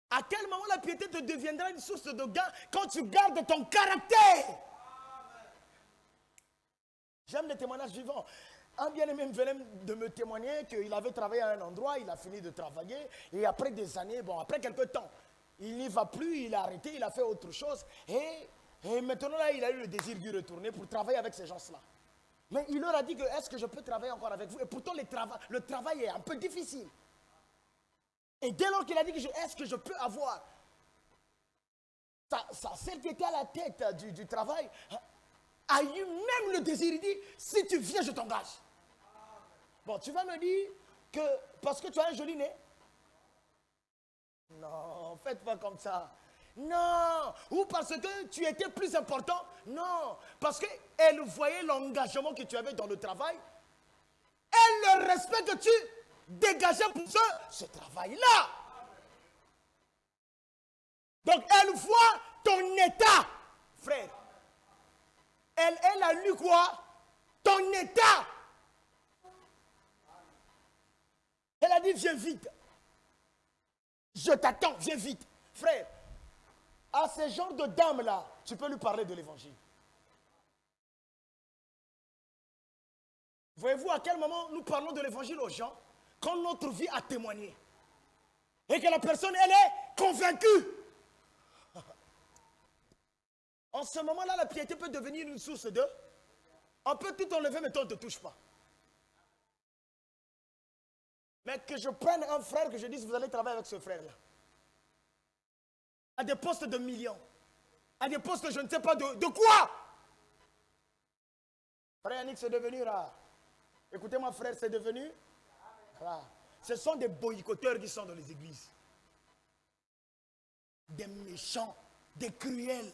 À quel moment la piété te deviendra une source de gain? Quand tu gardes ton caractère. J'aime les témoignages vivants. Un bien-aimé venait de me témoigner qu'il avait travaillé à un endroit, il a fini de travailler, et après des années, après quelques temps, il n'y va plus, il a arrêté, il a fait autre chose, et maintenant là, il a eu le désir d'y retourner pour travailler avec ces gens-là. Mais il leur a dit que, est-ce que je peux travailler encore avec vous? Et pourtant, le travail est un peu difficile. Et dès lors qu'il a dit que est-ce que je peux avoir celle qui était à la tête du travail, a eu même le désir, il dit, si tu viens, je t'engage. Bon, tu vas me dire que parce que tu as un joli nez? Non, faites pas comme ça. Non, ou parce que tu étais plus important? Non, parce qu'elle voyait l'engagement que tu avais dans le travail. Elle le respect que tu dégageais pour ce travail-là. Donc, elle voit ton état, frère. Elle a lu quoi? Ton état. Elle a dit, viens vite. Je t'attends, viens vite. Frère, à ce genre de dame-là, tu peux lui parler de l'évangile. Voyez-vous à quel moment nous parlons de l'évangile aux gens? Quand notre vie a témoigné. Et que la personne, elle est convaincue. En ce moment-là, la piété peut devenir une source de... On peut tout enlever, mais toi, on ne te touche pas. Mais que je prenne un frère, que je dise, vous allez travailler avec ce frère-là. À des postes de millions. À des postes, je ne sais pas de quoi. Frère Yannick, c'est devenu rare. Écoutez-moi, frère, c'est devenu rare. Ce sont des boycotteurs qui sont dans les églises. Des méchants, des cruels.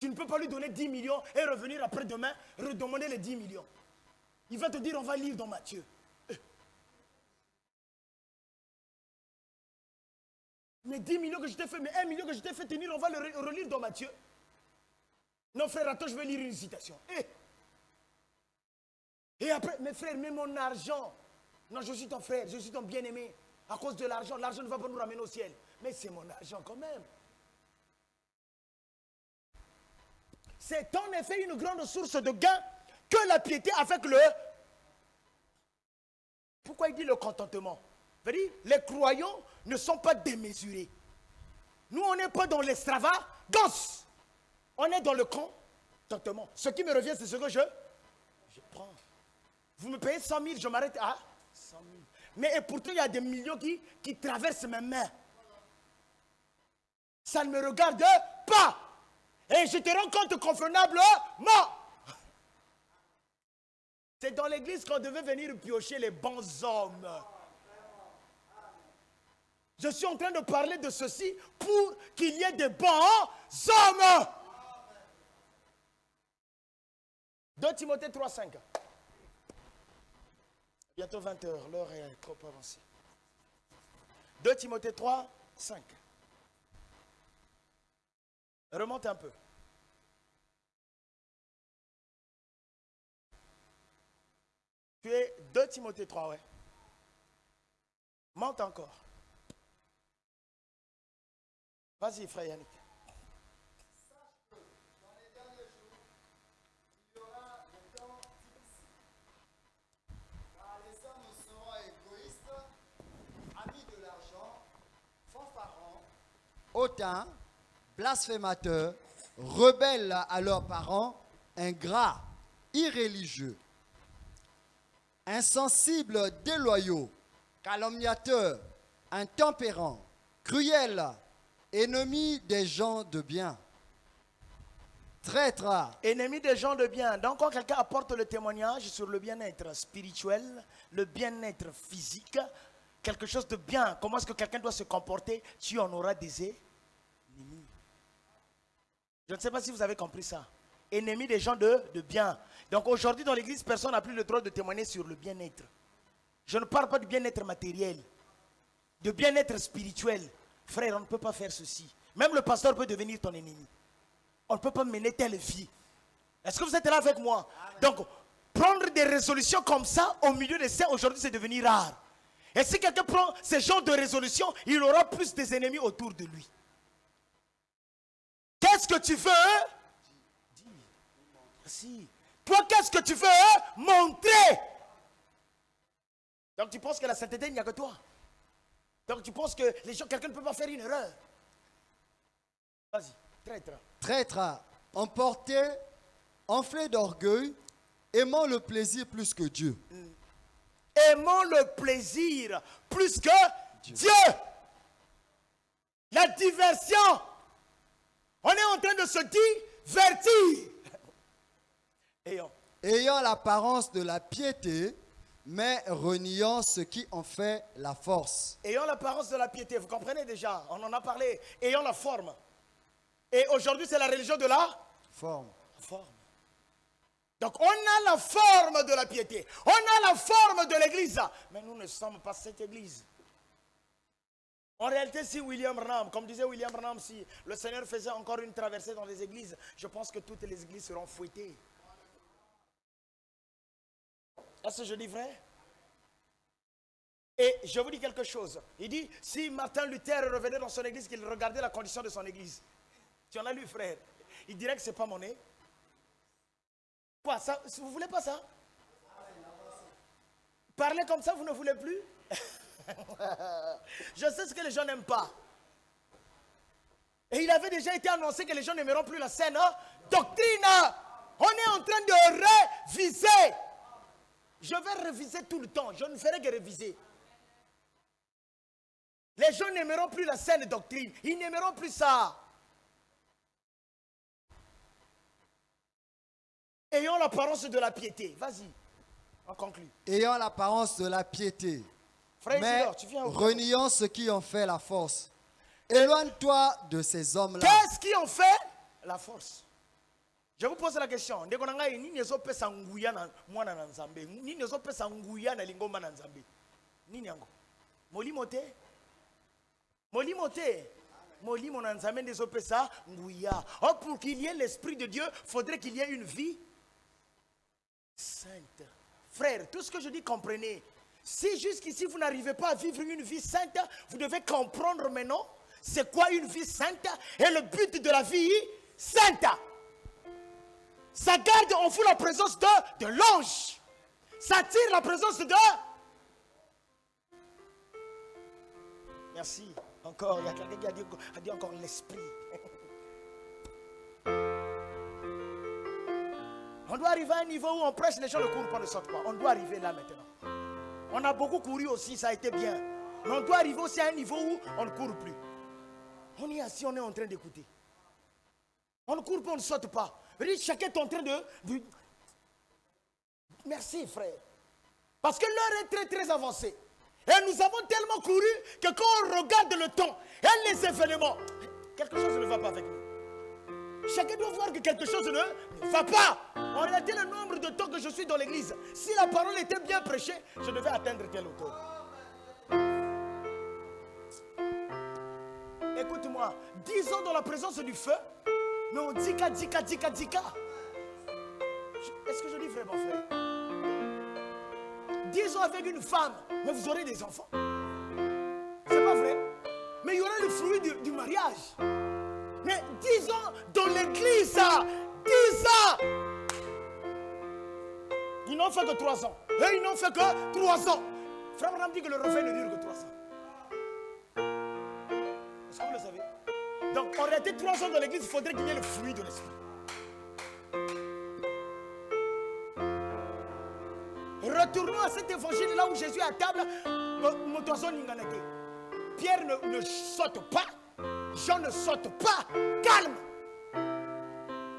Tu ne peux pas lui donner 10 millions et revenir après-demain, redemander les 10 millions. Il va te dire, on va lire dans Matthieu. Mais 10 millions que je t'ai fait, mais 1 million que je t'ai fait tenir, on va le relire dans Matthieu. Non, frère, attends, je vais lire une citation. Et après, mes frères, mais mon argent. Non, je suis ton frère, je suis ton bien-aimé. À cause de l'argent, l'argent ne va pas nous ramener au ciel. Mais c'est mon argent quand même. C'est en effet une grande source de gain que la piété avec le... Pourquoi il dit le contentement? Veut dire, les croyants ne sont pas démesurés. Nous, on n'est pas dans l'extravagance. On est dans le contentement. Ce qui me revient, c'est ce que je prends. Vous me payez 100 000, je m'arrête à 100 000. Mais et pourtant, il y a des millions qui traversent mes mains. Ça ne me regarde pas. Et je te rends compte convenablement. C'est dans l'église qu'on devait venir piocher les bons hommes. Je suis en train de parler de ceci pour qu'il y ait des bons hommes. 2 Timothée 3,5. Bientôt 20h, l'heure est trop avancée. 2 Timothée 3,5. Remonte un peu. Tu es 2 Timothée 3, ouais. Monte encore. Vas-y, frère Yannick. Sache que dans les derniers jours, il y aura des temps difficiles. Car les hommes seront égoïstes, amis de l'argent, fanfarons, hautains, blasphémateurs, rebelles à leurs parents, ingrats, irréligieux, insensibles, déloyaux, calomniateurs, intempérants, cruels, ennemis des gens de bien, traîtres. Ennemis des gens de bien. Donc quand quelqu'un apporte le témoignage sur le bien-être spirituel, le bien-être physique, quelque chose de bien, comment est-ce que quelqu'un doit se comporter, tu en auras des ennemis. Je ne sais pas si vous avez compris ça. Ennemis des gens de bien. Donc aujourd'hui dans l'église, personne n'a plus le droit de témoigner sur le bien-être. Je ne parle pas du bien-être matériel, de bien-être spirituel. Frère, on ne peut pas faire ceci. Même le pasteur peut devenir ton ennemi. On ne peut pas mener telle vie. Est-ce que vous êtes là avec moi? Amen. Donc, prendre des résolutions comme ça au milieu de ça, aujourd'hui, c'est devenu rare. Et si quelqu'un prend ce genre de résolution, il aura plus des ennemis autour de lui. Qu'est-ce que tu veux? Dis. Merci. Toi, qu'est-ce que tu veux montrer? Donc, tu penses que la sainteté, il n'y a que toi. Donc tu penses que les gens, quelqu'un ne peut pas faire une erreur. Vas-y, traître. Traître, emporté, enflé d'orgueil, aimant le plaisir plus que Dieu. Aimant le plaisir plus que Dieu. La diversion. On est en train de se divertir. Ayant l'apparence de la piété, mais reniant ce qui en fait la force. Ayant l'apparence de la piété, vous comprenez déjà, on en a parlé. Ayant la forme. Et aujourd'hui, c'est la religion de la forme. Donc, on a la forme de la piété. On a la forme de l'église. Mais nous ne sommes pas cette église. En réalité, si William Branham, comme disait William Branham, si le Seigneur faisait encore une traversée dans les églises, je pense que toutes les églises seront fouettées. Est-ce que je dis vrai? Et je vous dis quelque chose. Il dit, si Martin Luther revenait dans son église, qu'il regardait la condition de son église. Tu en as lu, frère? Il dirait que ce n'est pas monnaie. Quoi, ça, vous ne voulez pas ça? Parler comme ça, vous ne voulez plus? Je sais ce que les gens n'aiment pas. Et il avait déjà été annoncé que les gens n'aimeront plus la saine doctrine. On est en train de réviser. Je vais réviser tout le temps. Je ne ferai que réviser. Les gens n'aimeront plus la saine doctrine. Ils n'aimeront plus ça. Ayant l'apparence de la piété. Vas-y, on conclut. Ayant l'apparence de la piété, Frère mais Isidore, tu viens au reniant ce qui en fait la force. Éloigne-toi de ces hommes-là. Qu'est-ce qui en fait la force? Je vous pose la question. Or, pour qu'il y ait l'esprit de Dieu, faudrait qu'il y ait une vie sainte. Frère, tout ce que je dis, comprenez. Si jusqu'ici vous n'arrivez pas à vivre une vie sainte, vous devez comprendre maintenant c'est quoi une vie sainte et le but de la vie sainte. Ça garde en vous la présence de l'ange. Ça tire la présence de... Merci. Encore, il y a quelqu'un qui a dit encore l'esprit. On doit arriver à un niveau où on prêche, les gens ne courent pas, ne sortent pas. On doit arriver là maintenant. On a beaucoup couru aussi, ça a été bien. Mais on doit arriver aussi à un niveau où on ne court plus. On est assis, on est en train d'écouter. On ne court pas, on ne saute pas. Chacun est en train de... Merci frère. Parce que l'heure est très très avancée. Et nous avons tellement couru que quand on regarde le temps et les événements, quelque chose ne va pas avec nous. Chacun doit voir que quelque chose ne va pas. En réalité, le nombre de temps que je suis dans l'église, si la parole était bien prêchée, je devais atteindre telle hauteur. Écoute-moi, 10 ans dans la présence du feu, mais on dit qu'à. Est-ce que je dis vraiment, frère? 10 ans avec une femme, mais vous aurez des enfants. C'est pas vrai? Mais il y aura le fruit du mariage. Mais 10 ans dans l'église, 10 ans! Ils n'ont fait que 3 ans. Et ils n'ont fait que 3 ans. Frère Abraham dit que le refrain ne dure que 3 ans. Est-ce que vous le savez? Donc en réalité, 3 ans dans l'église, il faudrait qu'il y ait le fruit de l'esprit. Retournons à cet évangile là où Jésus est à table. Pierre ne saute pas. Jean ne saute pas. Calme.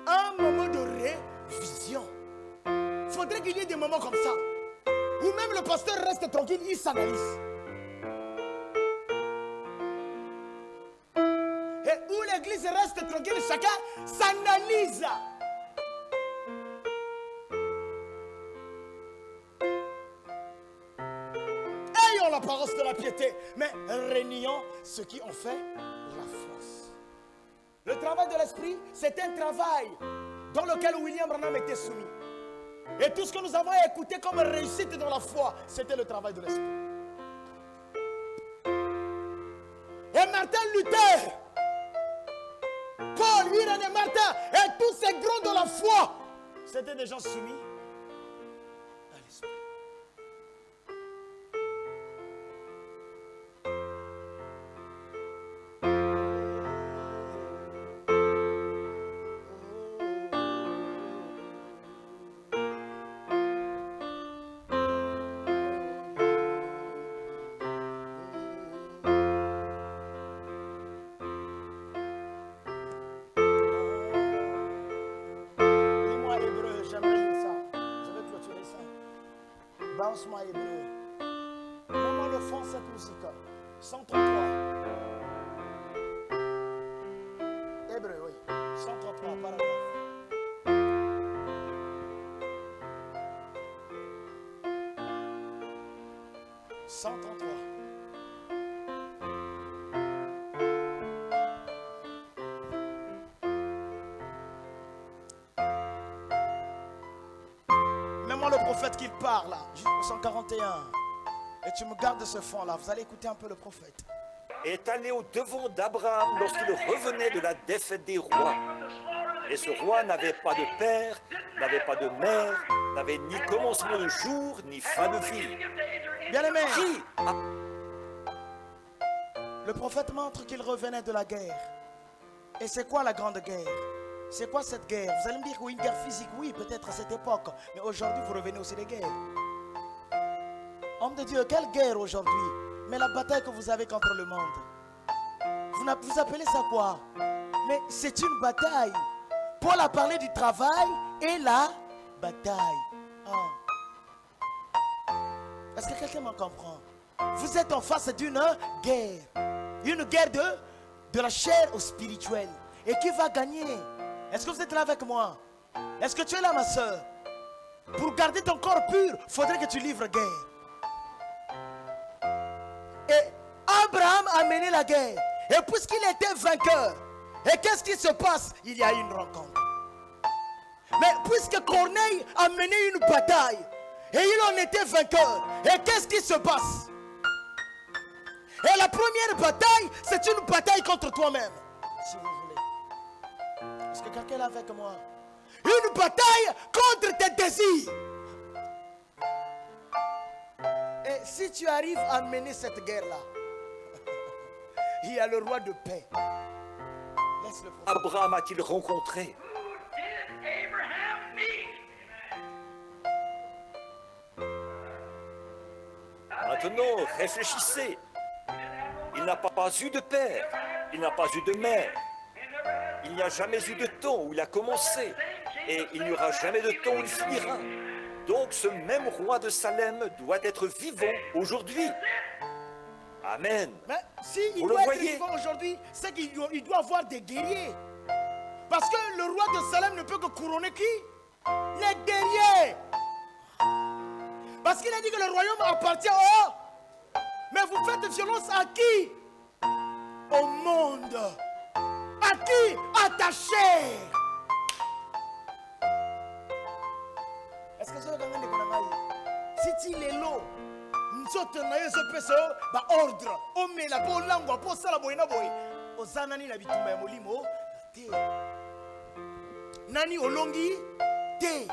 Un moment de révision. Il faudrait qu'il y ait des moments comme ça. Où même le pasteur reste tranquille, il s'analyse. Et où l'église reste tranquille, chacun s'analyse. Ayons l'apparence de la piété, mais renions ce qui en fait la force. Le travail de l'esprit, c'est un travail dans lequel William Branham était soumis. Et tout ce que nous avons écouté comme réussite dans la foi, c'était le travail de l'esprit. Et Martin Luther, Paul, Irénée, Martin, et tous ces grands dans la foi, c'était des gens soumis à l'esprit. Bounce-moi hébreu. Mets-moi le fond cette musique. 133. Hébreu, oui. 133, paragraphe. Mets-moi le prophète qui parle là, 141. Et tu me gardes ce fond là. Vous allez écouter un peu le prophète. Est allé au devant d'Abraham lorsqu'il revenait de la défaite des rois. Et ce roi n'avait pas de père, n'avait pas de mère, n'avait ni commencement de jour, ni fin de vie. Bien aimé, Qui a... Le prophète montre qu'il revenait de la guerre. Et c'est quoi la grande guerre? C'est quoi cette guerre? Vous allez me dire que oui, une guerre physique, oui, peut-être à cette époque. Mais aujourd'hui, vous revenez aussi des guerres. Homme de Dieu, quelle guerre aujourd'hui? Mais la bataille que vous avez contre le monde. Vous appelez ça quoi? Mais c'est une bataille. Paul a parlé du travail et la bataille. Est-ce que quelqu'un me comprend? Vous êtes en face d'une guerre. Une guerre de la chair au spirituel. Et qui va gagner? Est-ce que vous êtes là avec moi? Est-ce que tu es là, ma soeur? Pour garder ton corps pur, il faudrait que tu livres guerre. Et Abraham a mené la guerre. Et puisqu'il était vainqueur, et qu'est-ce qui se passe? Il y a une rencontre. Mais puisque Corneille a mené une bataille, et il en était vainqueur, et qu'est-ce qui se passe? Et la première bataille, c'est une bataille contre toi-même. Si vous voulez. Est-ce que quelqu'un est là avec moi? Une bataille contre tes désirs. Et si tu arrives à mener cette guerre-là, il y a le roi de paix. Laisse-le faire. Abraham a-t-il rencontré? Maintenant, réfléchissez. Il n'a pas eu de père, il n'a pas eu de mère. Il n'y a jamais eu de temps où il a commencé, et il n'y aura jamais de temps où il finira. Donc ce même roi de Salem doit être vivant aujourd'hui. Amen. Mais si il Vous le doit être voyez? vivant aujourd'hui, c'est qu'il doit avoir des guerriers. Parce que le roi de Salem ne peut que couronner qui? Les guerriers. Parce qu'il a dit que le royaume appartient au... Mais vous faites violence à qui? Au monde. À qui? À ta chair. Est-ce que ça va gagner des bonamai? Si tu es l'eau, nous sommes ordre. On met la bonne langue pour ça la boy na boy. Ozanani la bitumba molimo te. Nani olongi te.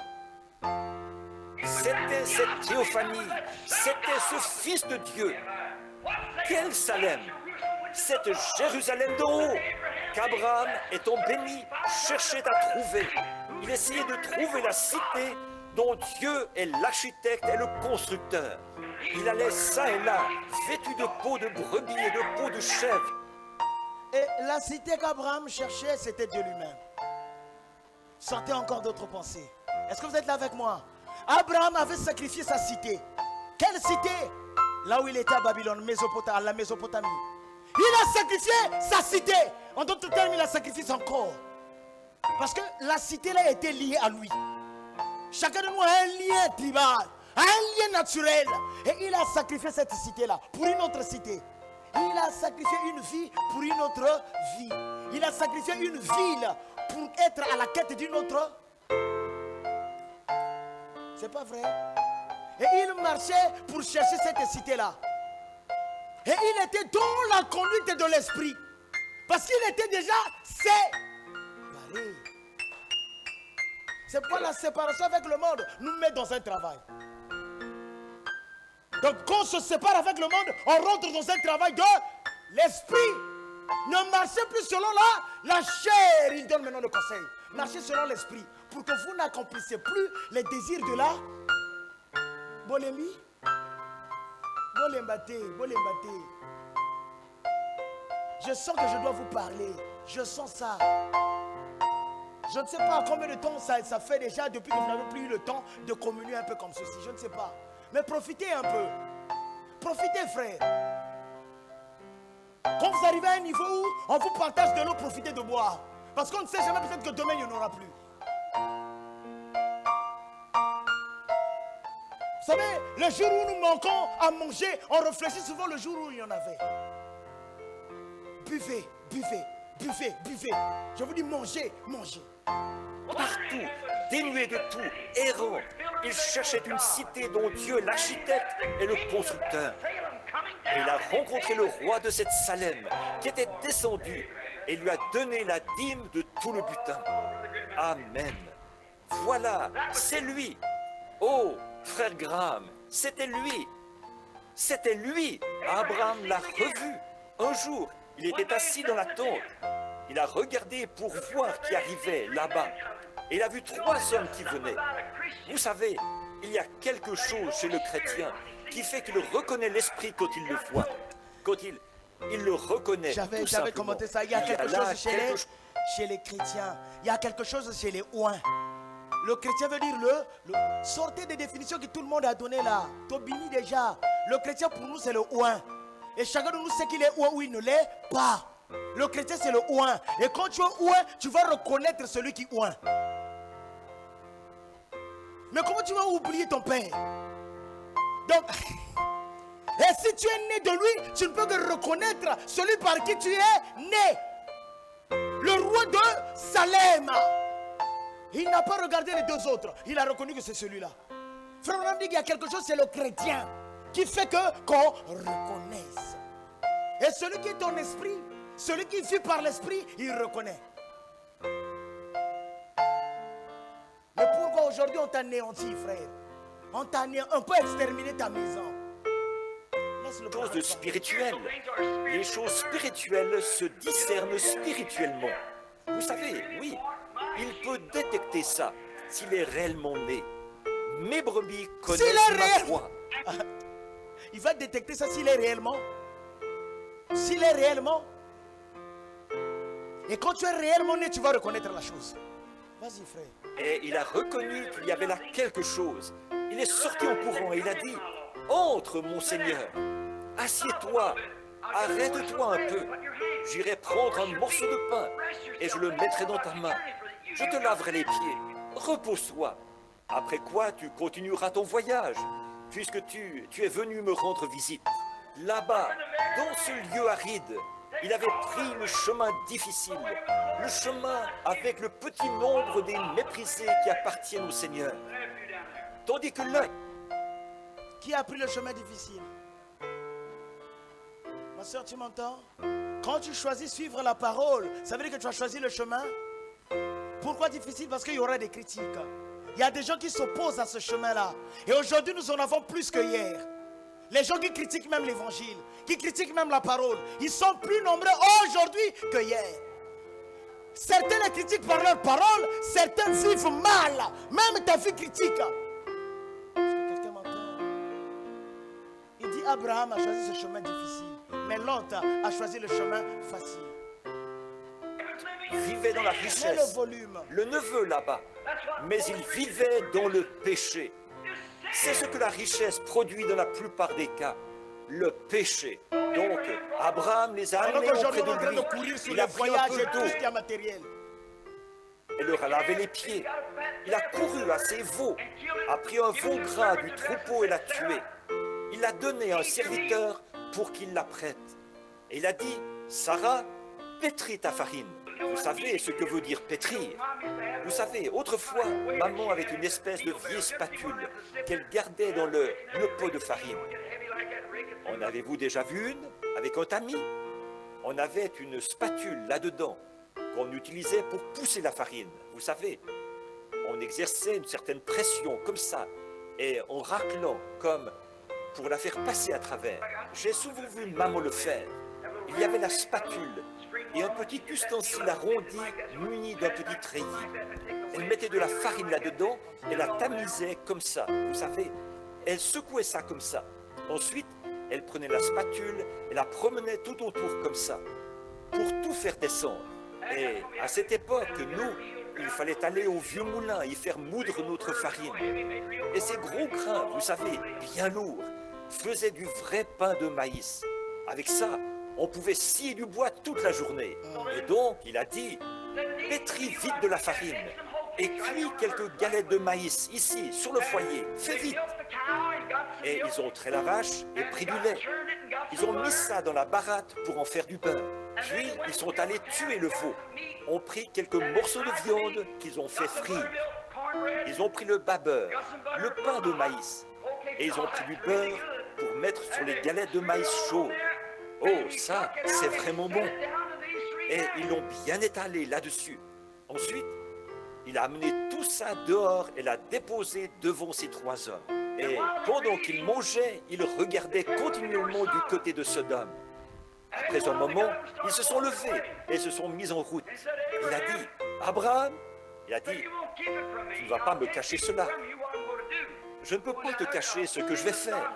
C'était cette théophanie, c'était ce Fils de Dieu. Quel Salem! Cette Jérusalem d'en haut qu'Abraham, étant béni, cherchait à trouver. Il essayait de trouver la cité dont Dieu est l'architecte et le constructeur. Il allait ça et là, vêtu de peau de brebis et de peau de chèvre. Et la cité qu'Abraham cherchait, c'était Dieu lui-même. Sortez encore d'autres pensées. Est-ce que vous êtes là avec moi? Abraham avait sacrifié sa cité. Quelle cité? Là où il était à Babylone, à la Mésopotamie. Il a sacrifié sa cité. En d'autres termes, il a sacrifié son corps. Parce que la cité-là était liée à lui. Chacun de nous a un lien tribal, un lien naturel. Et il a sacrifié cette cité-là pour une autre cité. Il a sacrifié une vie pour une autre vie. Il a sacrifié une ville pour être à la quête d'une autre. C'est pas vrai? Et il marchait pour chercher cette cité-là. Et il était dans la conduite de l'esprit. Parce qu'il était déjà séparé. C'est pourquoi la séparation avec le monde nous met dans un travail. Donc quand on se sépare avec le monde, on rentre dans un travail de l'esprit. Ne marchez plus selon la chair. Il donne maintenant le conseil. Marchez selon l'esprit. Pour que vous n'accomplissiez plus les désirs de la Bolembi. Bolembate. Je sens que je dois vous parler. Je sens ça. Je ne sais pas combien de temps ça fait déjà depuis que vous n'avez plus eu le temps de communier un peu comme ceci. Je ne sais pas. Mais profitez un peu. Profitez, frère. Quand vous arrivez à un niveau où on vous partage de l'eau, profitez de boire. Parce qu'on ne sait jamais, peut-être que demain, il n'y en aura plus. Vous savez, le jour où nous manquons à manger, on réfléchit souvent le jour où il y en avait. Buvez. Je vous dis mangez. Partout, dénué de tout, errant, il cherchait une cité dont Dieu est l'architecte et le constructeur. Et il a rencontré le roi de cette Salem qui était descendu et lui a donné la dîme de tout le butin. Amen. Voilà, c'est lui. Oh, frère Graham, c'était lui. C'était lui. Abraham l'a revu. Un jour, il était assis dans la tente. Il a regardé pour voir qui arrivait là-bas. Et il a vu 3 hommes qui venaient. Vous savez, il y a quelque chose chez le chrétien qui fait qu'il reconnaît l'esprit quand il le voit. Quand il le reconnaît. J'avais commenté ça. Il y a quelque chose chez les chrétiens. Il y a quelque chose chez les ouins. Le chrétien veut dire sortez des définitions que tout le monde a données là. Tobini déjà. Le chrétien pour nous c'est le ouin. Et chacun de nous sait qu'il est ouin ou il ne l'est pas. Le chrétien c'est le ouin. Et quand tu es ouin, tu vas reconnaître celui qui ouin. Mais comment tu vas oublier ton père? Donc, et si tu es né de lui, tu ne peux que reconnaître celui par qui tu es né. Le roi de Salem. Il n'a pas regardé les deux autres. Il a reconnu que c'est celui-là. Frère, on dit qu'il y a quelque chose, c'est le chrétien qui fait qu'on reconnaisse. Et celui qui est ton esprit, celui qui vit par l'esprit, il reconnaît. Mais pourquoi aujourd'hui on t'a anéanti, frère? On t'a un peu exterminé ta maison. Les choses spirituelles. Les choses spirituelles se discernent spirituellement. Vous savez, oui, il peut détecter ça s'il est réellement né. Mes brebis connaissent ma voix. Il va détecter ça s'il est réellement. S'il est réellement. Et quand tu es réellement né, tu vas reconnaître la chose. Vas-y, frère. Et il a reconnu qu'il y avait là quelque chose. Il est sorti en courant et il a dit: entre, mon Seigneur, assieds-toi, arrête-toi un peu. J'irai prendre un morceau de pain et je le mettrai dans ta main. Je te laverai les pieds. Repose-toi. Après quoi, tu continueras ton voyage, puisque tu es venu me rendre visite. Là-bas, dans ce lieu aride, il avait pris le chemin difficile, le chemin avec le petit nombre des méprisés qui appartiennent au Seigneur. Tandis que l'un... Qui a pris le chemin difficile? Ma soeur, tu m'entends? Quand tu choisis suivre la parole, ça veut dire que tu as choisi le chemin. Pourquoi difficile? Parce qu'il y aura des critiques. Il y a des gens qui s'opposent à ce chemin-là. Et aujourd'hui, nous en avons plus que hier. Les gens qui critiquent même l'évangile, qui critiquent même la parole, ils sont plus nombreux aujourd'hui que hier. Certains les critiquent par leur parole, certains vivent mal. Même ta vie critique. Est-ce que quelqu'un m'entend? Il dit Abraham a choisi ce chemin difficile, mais Lot a choisi le chemin facile. Vivait dans la richesse, le neveu là-bas, mais il vivait dans le péché. C'est ce que la richesse produit dans la plupart des cas, le péché. Donc, Abraham les a amenés auprès de lui. Il a pris un peu d'eau et leur a lavé les pieds. Il a couru à ses veaux, a pris un veau gras du troupeau et l'a tué. Il l'a donné à un serviteur pour qu'il la prête. Et il a dit: Sarah, pétris ta farine. Vous savez ce que veut dire pétrir? Vous savez, autrefois, maman avait une espèce de vieille spatule qu'elle gardait dans le pot de farine. En avez-vous déjà vu une avec un tamis? On avait une spatule là-dedans qu'on utilisait pour pousser la farine. Vous savez, on exerçait une certaine pression comme ça et en raclant comme pour la faire passer à travers. J'ai souvent vu maman le faire. Il y avait la spatule et un petit ustensile arrondi muni d'un petit treillis. Elle mettait de la farine là-dedans et la tamisait comme ça. Vous savez, elle secouait ça comme ça. Ensuite, elle prenait la spatule et la promenait tout autour comme ça pour tout faire descendre. Et à cette époque, nous, il fallait aller au vieux moulin y faire moudre notre farine. Et ces gros grains, vous savez, bien lourds, faisaient du vrai pain de maïs. Avec ça, on pouvait scier du bois toute la journée. Et donc, il a dit: pétris vite de la farine et cuis quelques galettes de maïs ici, sur le foyer. Fais vite. Et ils ont trait la vache et pris du lait. Ils ont mis ça dans la baratte pour en faire du beurre. Puis, ils sont allés tuer le veau. Ont pris quelques morceaux de viande qu'ils ont fait frire. Ils ont pris le babeur, le pain de maïs. Et ils ont pris du beurre pour mettre sur les galettes de maïs chaudes. Oh, ça, c'est vraiment bon. Et ils l'ont bien étalé là-dessus. Ensuite, il a amené tout ça dehors et l'a déposé devant ces trois hommes. Et pendant qu'ils mangeaient, ils regardaient continuellement du côté de Sodome. Après un moment, ils se sont levés et se sont mis en route. Il a dit: Abraham, il a dit, tu ne vas pas me cacher cela. Je ne peux pas te cacher ce que je vais faire.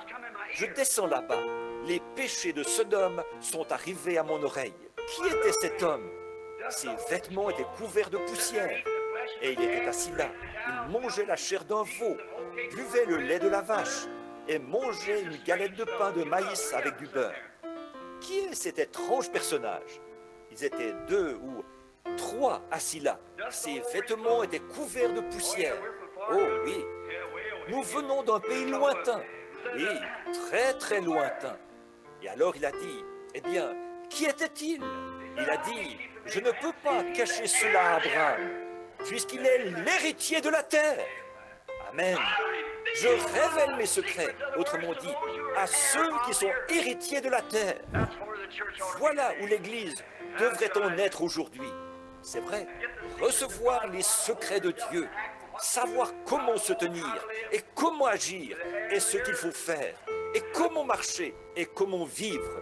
Je descends là-bas. Les péchés de Sodome sont arrivés à mon oreille. Qui était cet homme? Ses vêtements étaient couverts de poussière. Et il était assis là. Il mangeait la chair d'un veau, buvait le lait de la vache et mangeait une galette de pain de maïs avec du beurre. Qui est cet étrange personnage? Ils étaient 2 ou 3 assis là. Ses vêtements étaient couverts de poussière. Oh oui, nous venons d'un pays lointain. Oui, très très lointain. Et alors il a dit, eh bien, qui était-il? Il a dit, je ne peux pas cacher cela à Abraham, puisqu'il est l'héritier de la terre. Amen. Je révèle mes secrets, autrement dit, à ceux qui sont héritiers de la terre. Voilà où l'Église devrait en être aujourd'hui. C'est vrai, recevoir les secrets de Dieu, savoir comment se tenir et comment agir et ce qu'il faut faire et comment marcher et comment vivre.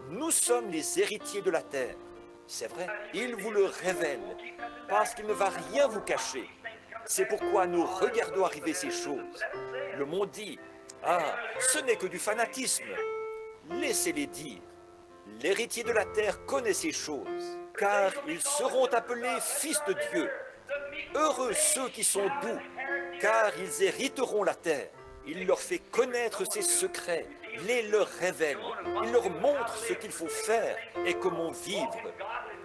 Nous sommes les héritiers de la terre. C'est vrai, il vous le révèle parce qu'il ne va rien vous cacher. C'est pourquoi nous regardons arriver ces choses. Le monde dit, ah, ce n'est que du fanatisme. Laissez-les dire. L'héritier de la terre connaît ces choses, car ils seront appelés fils de Dieu. Heureux ceux qui sont doux, car ils hériteront la terre. Il leur fait connaître ses secrets, les leur révèle. Il leur montre ce qu'il faut faire et comment vivre.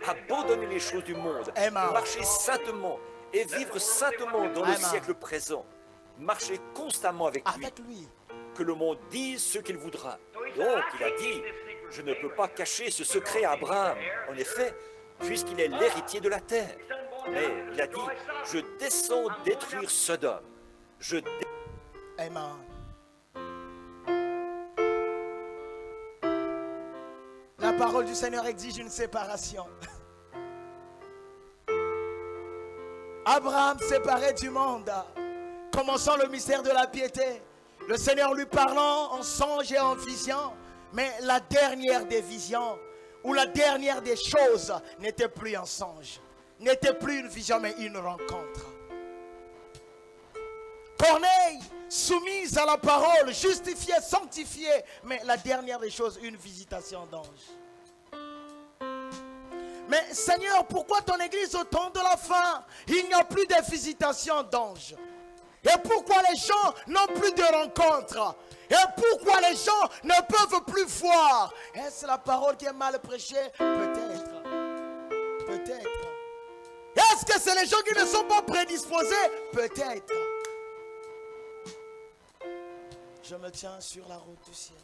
Abandonner les choses du monde, marcher saintement et vivre saintement dans le siècle présent. Marcher constamment avec lui. Que le monde dise ce qu'il voudra. Donc, il a dit, je ne peux pas cacher ce secret à Abraham. En effet, puisqu'il est l'héritier de la terre. Mais il a dit, je descends détruire Sodome. Amen. La parole du Seigneur exige une séparation. Abraham séparé du monde. Commençons le mystère de la piété. Le Seigneur lui parlant en songe et en vision. Mais la dernière des visions, ou la dernière des choses, n'était plus un songe. N'était plus une vision, mais une rencontre. Corneille, soumise à la parole, justifiée, sanctifiée. Mais la dernière des choses, une visitation d'ange. Mais Seigneur, pourquoi ton église au temps de la fin, il n'y a plus de visitation d'anges? Et pourquoi les gens n'ont plus de rencontres? Et pourquoi les gens ne peuvent plus voir? Est-ce la parole qui est mal prêchée? Peut-être. Peut-être. Est-ce que c'est les gens qui ne sont pas prédisposés? Peut-être. Je me tiens sur la route du ciel.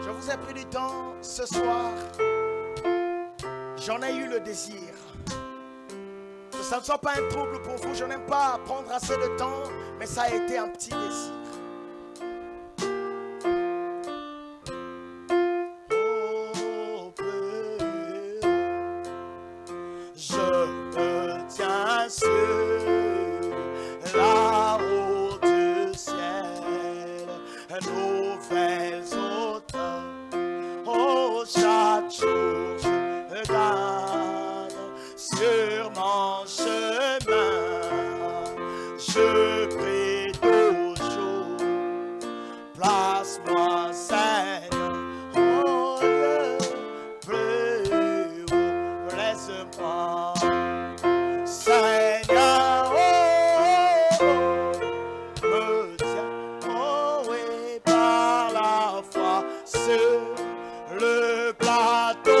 Je vous ai pris du temps ce soir. J'en ai eu le désir. Que ça ne soit pas un trouble pour vous. Je n'aime pas prendre assez de temps, mais ça a été un petit désir. Oh, Père, je me tiens sur la route du ciel, nouvelles automnes. Oh, chaque jour je gagne sur mon chemin. Je prie toujours, place-moi Seigneur. Oh Dieu, prie, laisse-moi Seigneur. Me tiens, oh oui, par la foi sur le plateau.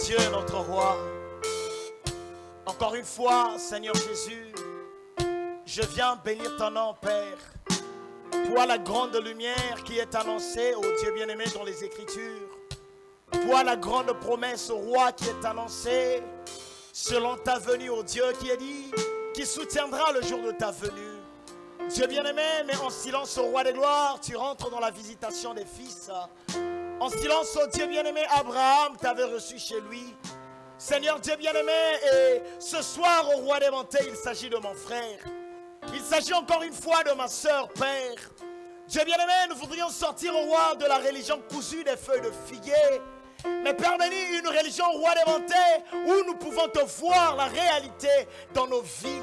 Dieu, notre roi. Encore une fois, Seigneur Jésus, je viens bénir ton nom, Père. Toi, la grande lumière qui est annoncée, ô Dieu bien-aimé, dans les Écritures. Toi, la grande promesse, au roi, qui est annoncée selon ta venue, ô Dieu, qui est dit, qui soutiendra le jour de ta venue. Dieu bien-aimé, mais en silence, au roi des gloires, tu rentres dans la visitation des fils. En silence, ô Dieu bien-aimé, Abraham t'avait reçu chez lui. Seigneur Dieu bien-aimé, et ce soir, au roi des montées, il s'agit de mon frère. Il s'agit encore une fois de ma sœur, Père. Dieu bien-aimé, nous voudrions sortir au roi de la religion cousue des feuilles de figuier. Mais Père béni, une religion au roi des montées où nous pouvons te voir la réalité dans nos vies.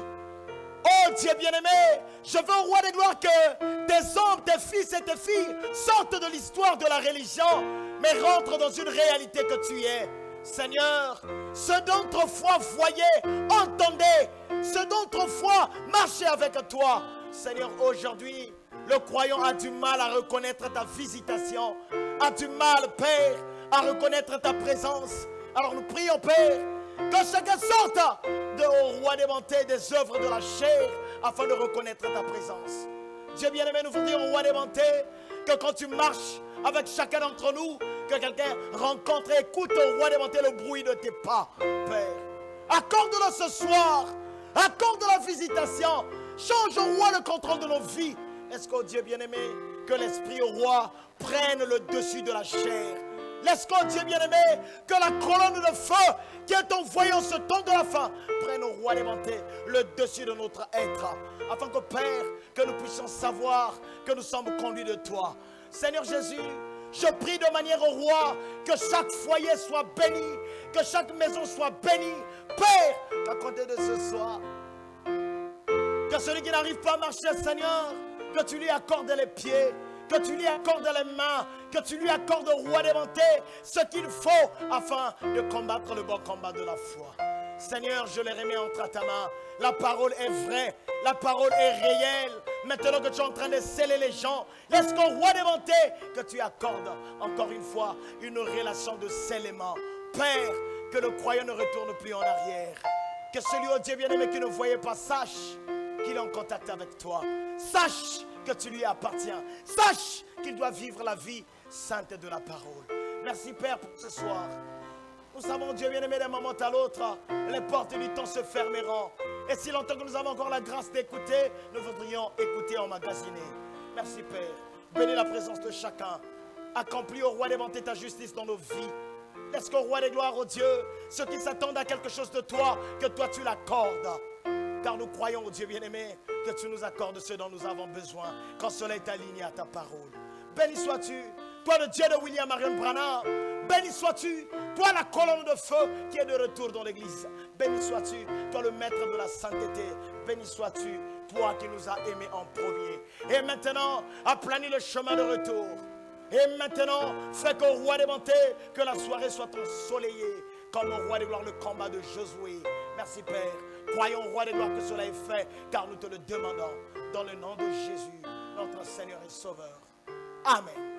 Oh Dieu bien-aimé, je veux au roi des gloires que tes hommes, tes fils et tes filles sortent de l'histoire de la religion, mais rentrent dans une réalité que tu es. Seigneur, ceux d'autrefois voyaient, entendaient, ceux d'autrefois marchaient avec toi. Seigneur, aujourd'hui, le croyant a du mal à reconnaître ta visitation, a du mal, Père, à reconnaître ta présence. Alors nous prions, Père, que chacun sorte au roi des montées des œuvres de la chair afin de reconnaître ta présence. Dieu bien-aimé, nous voudrions au roi des montées que quand tu marches avec chacun d'entre nous, que quelqu'un rencontre et écoute au roi des montées le bruit de tes pas, Père. Accorde-le ce soir, accorde la visitation, change au roi le contrôle de nos vies. Est-ce qu'au Dieu bien-aimé, que l'esprit au roi prenne le dessus de la chair? Laisse qu'au Dieu bien-aimé, que la colonne de feu qui est envoyée en ce temps de la fin prenne au roi des montées le dessus de notre être, afin que Père, que nous puissions savoir que nous sommes conduits de toi. Seigneur Jésus, je prie de manière au roi que chaque foyer soit béni, que chaque maison soit bénie. Père, qu'à compter de ce soir, que celui qui n'arrive pas à marcher, Seigneur, que tu lui accordes les pieds, que tu lui accordes les mains, que tu lui accordes au roi des montées ce qu'il faut afin de combattre le bon combat de la foi. Seigneur, je les remets entre ta main. La parole est vraie, la parole est réelle. Maintenant que tu es en train de sceller les gens, laisse qu'au roi des montées que tu accordes encore une fois une relation de scellement. Père, que le croyant ne retourne plus en arrière. Que celui, au Dieu bien-aimé, qui ne voyait pas, sache qu'il est en contact avec toi. Sache que tu lui appartiens. Sache qu'il doit vivre la vie sainte de la parole. Merci Père pour ce soir. Nous savons, Dieu bien-aimé, d'un moment à l'autre, les portes du temps se fermeront. Et si longtemps que nous avons encore la grâce d'écouter, nous voudrions écouter emmagasiner. Merci Père. Bénis la présence de chacun. Accomplis au roi des montées ta justice dans nos vies. Laisse qu'au roi des gloires, ô Dieu, ceux qui s'attendent à quelque chose de toi, que toi tu l'accordes. Car nous croyons, ô Dieu bien-aimé, que tu nous accordes ce dont nous avons besoin quand cela est aligné à ta parole. Béni sois-tu, toi le Dieu de William Marion Branham. Béni sois-tu, toi la colonne de feu qui est de retour dans l'église. Béni sois-tu, toi le maître de la sainteté. Béni sois-tu, toi qui nous as aimés en premier. Et maintenant, aplanis le chemin de retour. Et maintenant, fais qu'au roi des montées, que la soirée soit ensoleillée, comme au roi des gloires le combat de Josué. Merci Père. Croyons au roi des gloires que cela est fait, car nous te le demandons dans le nom de Jésus, notre Seigneur et Sauveur. Amen.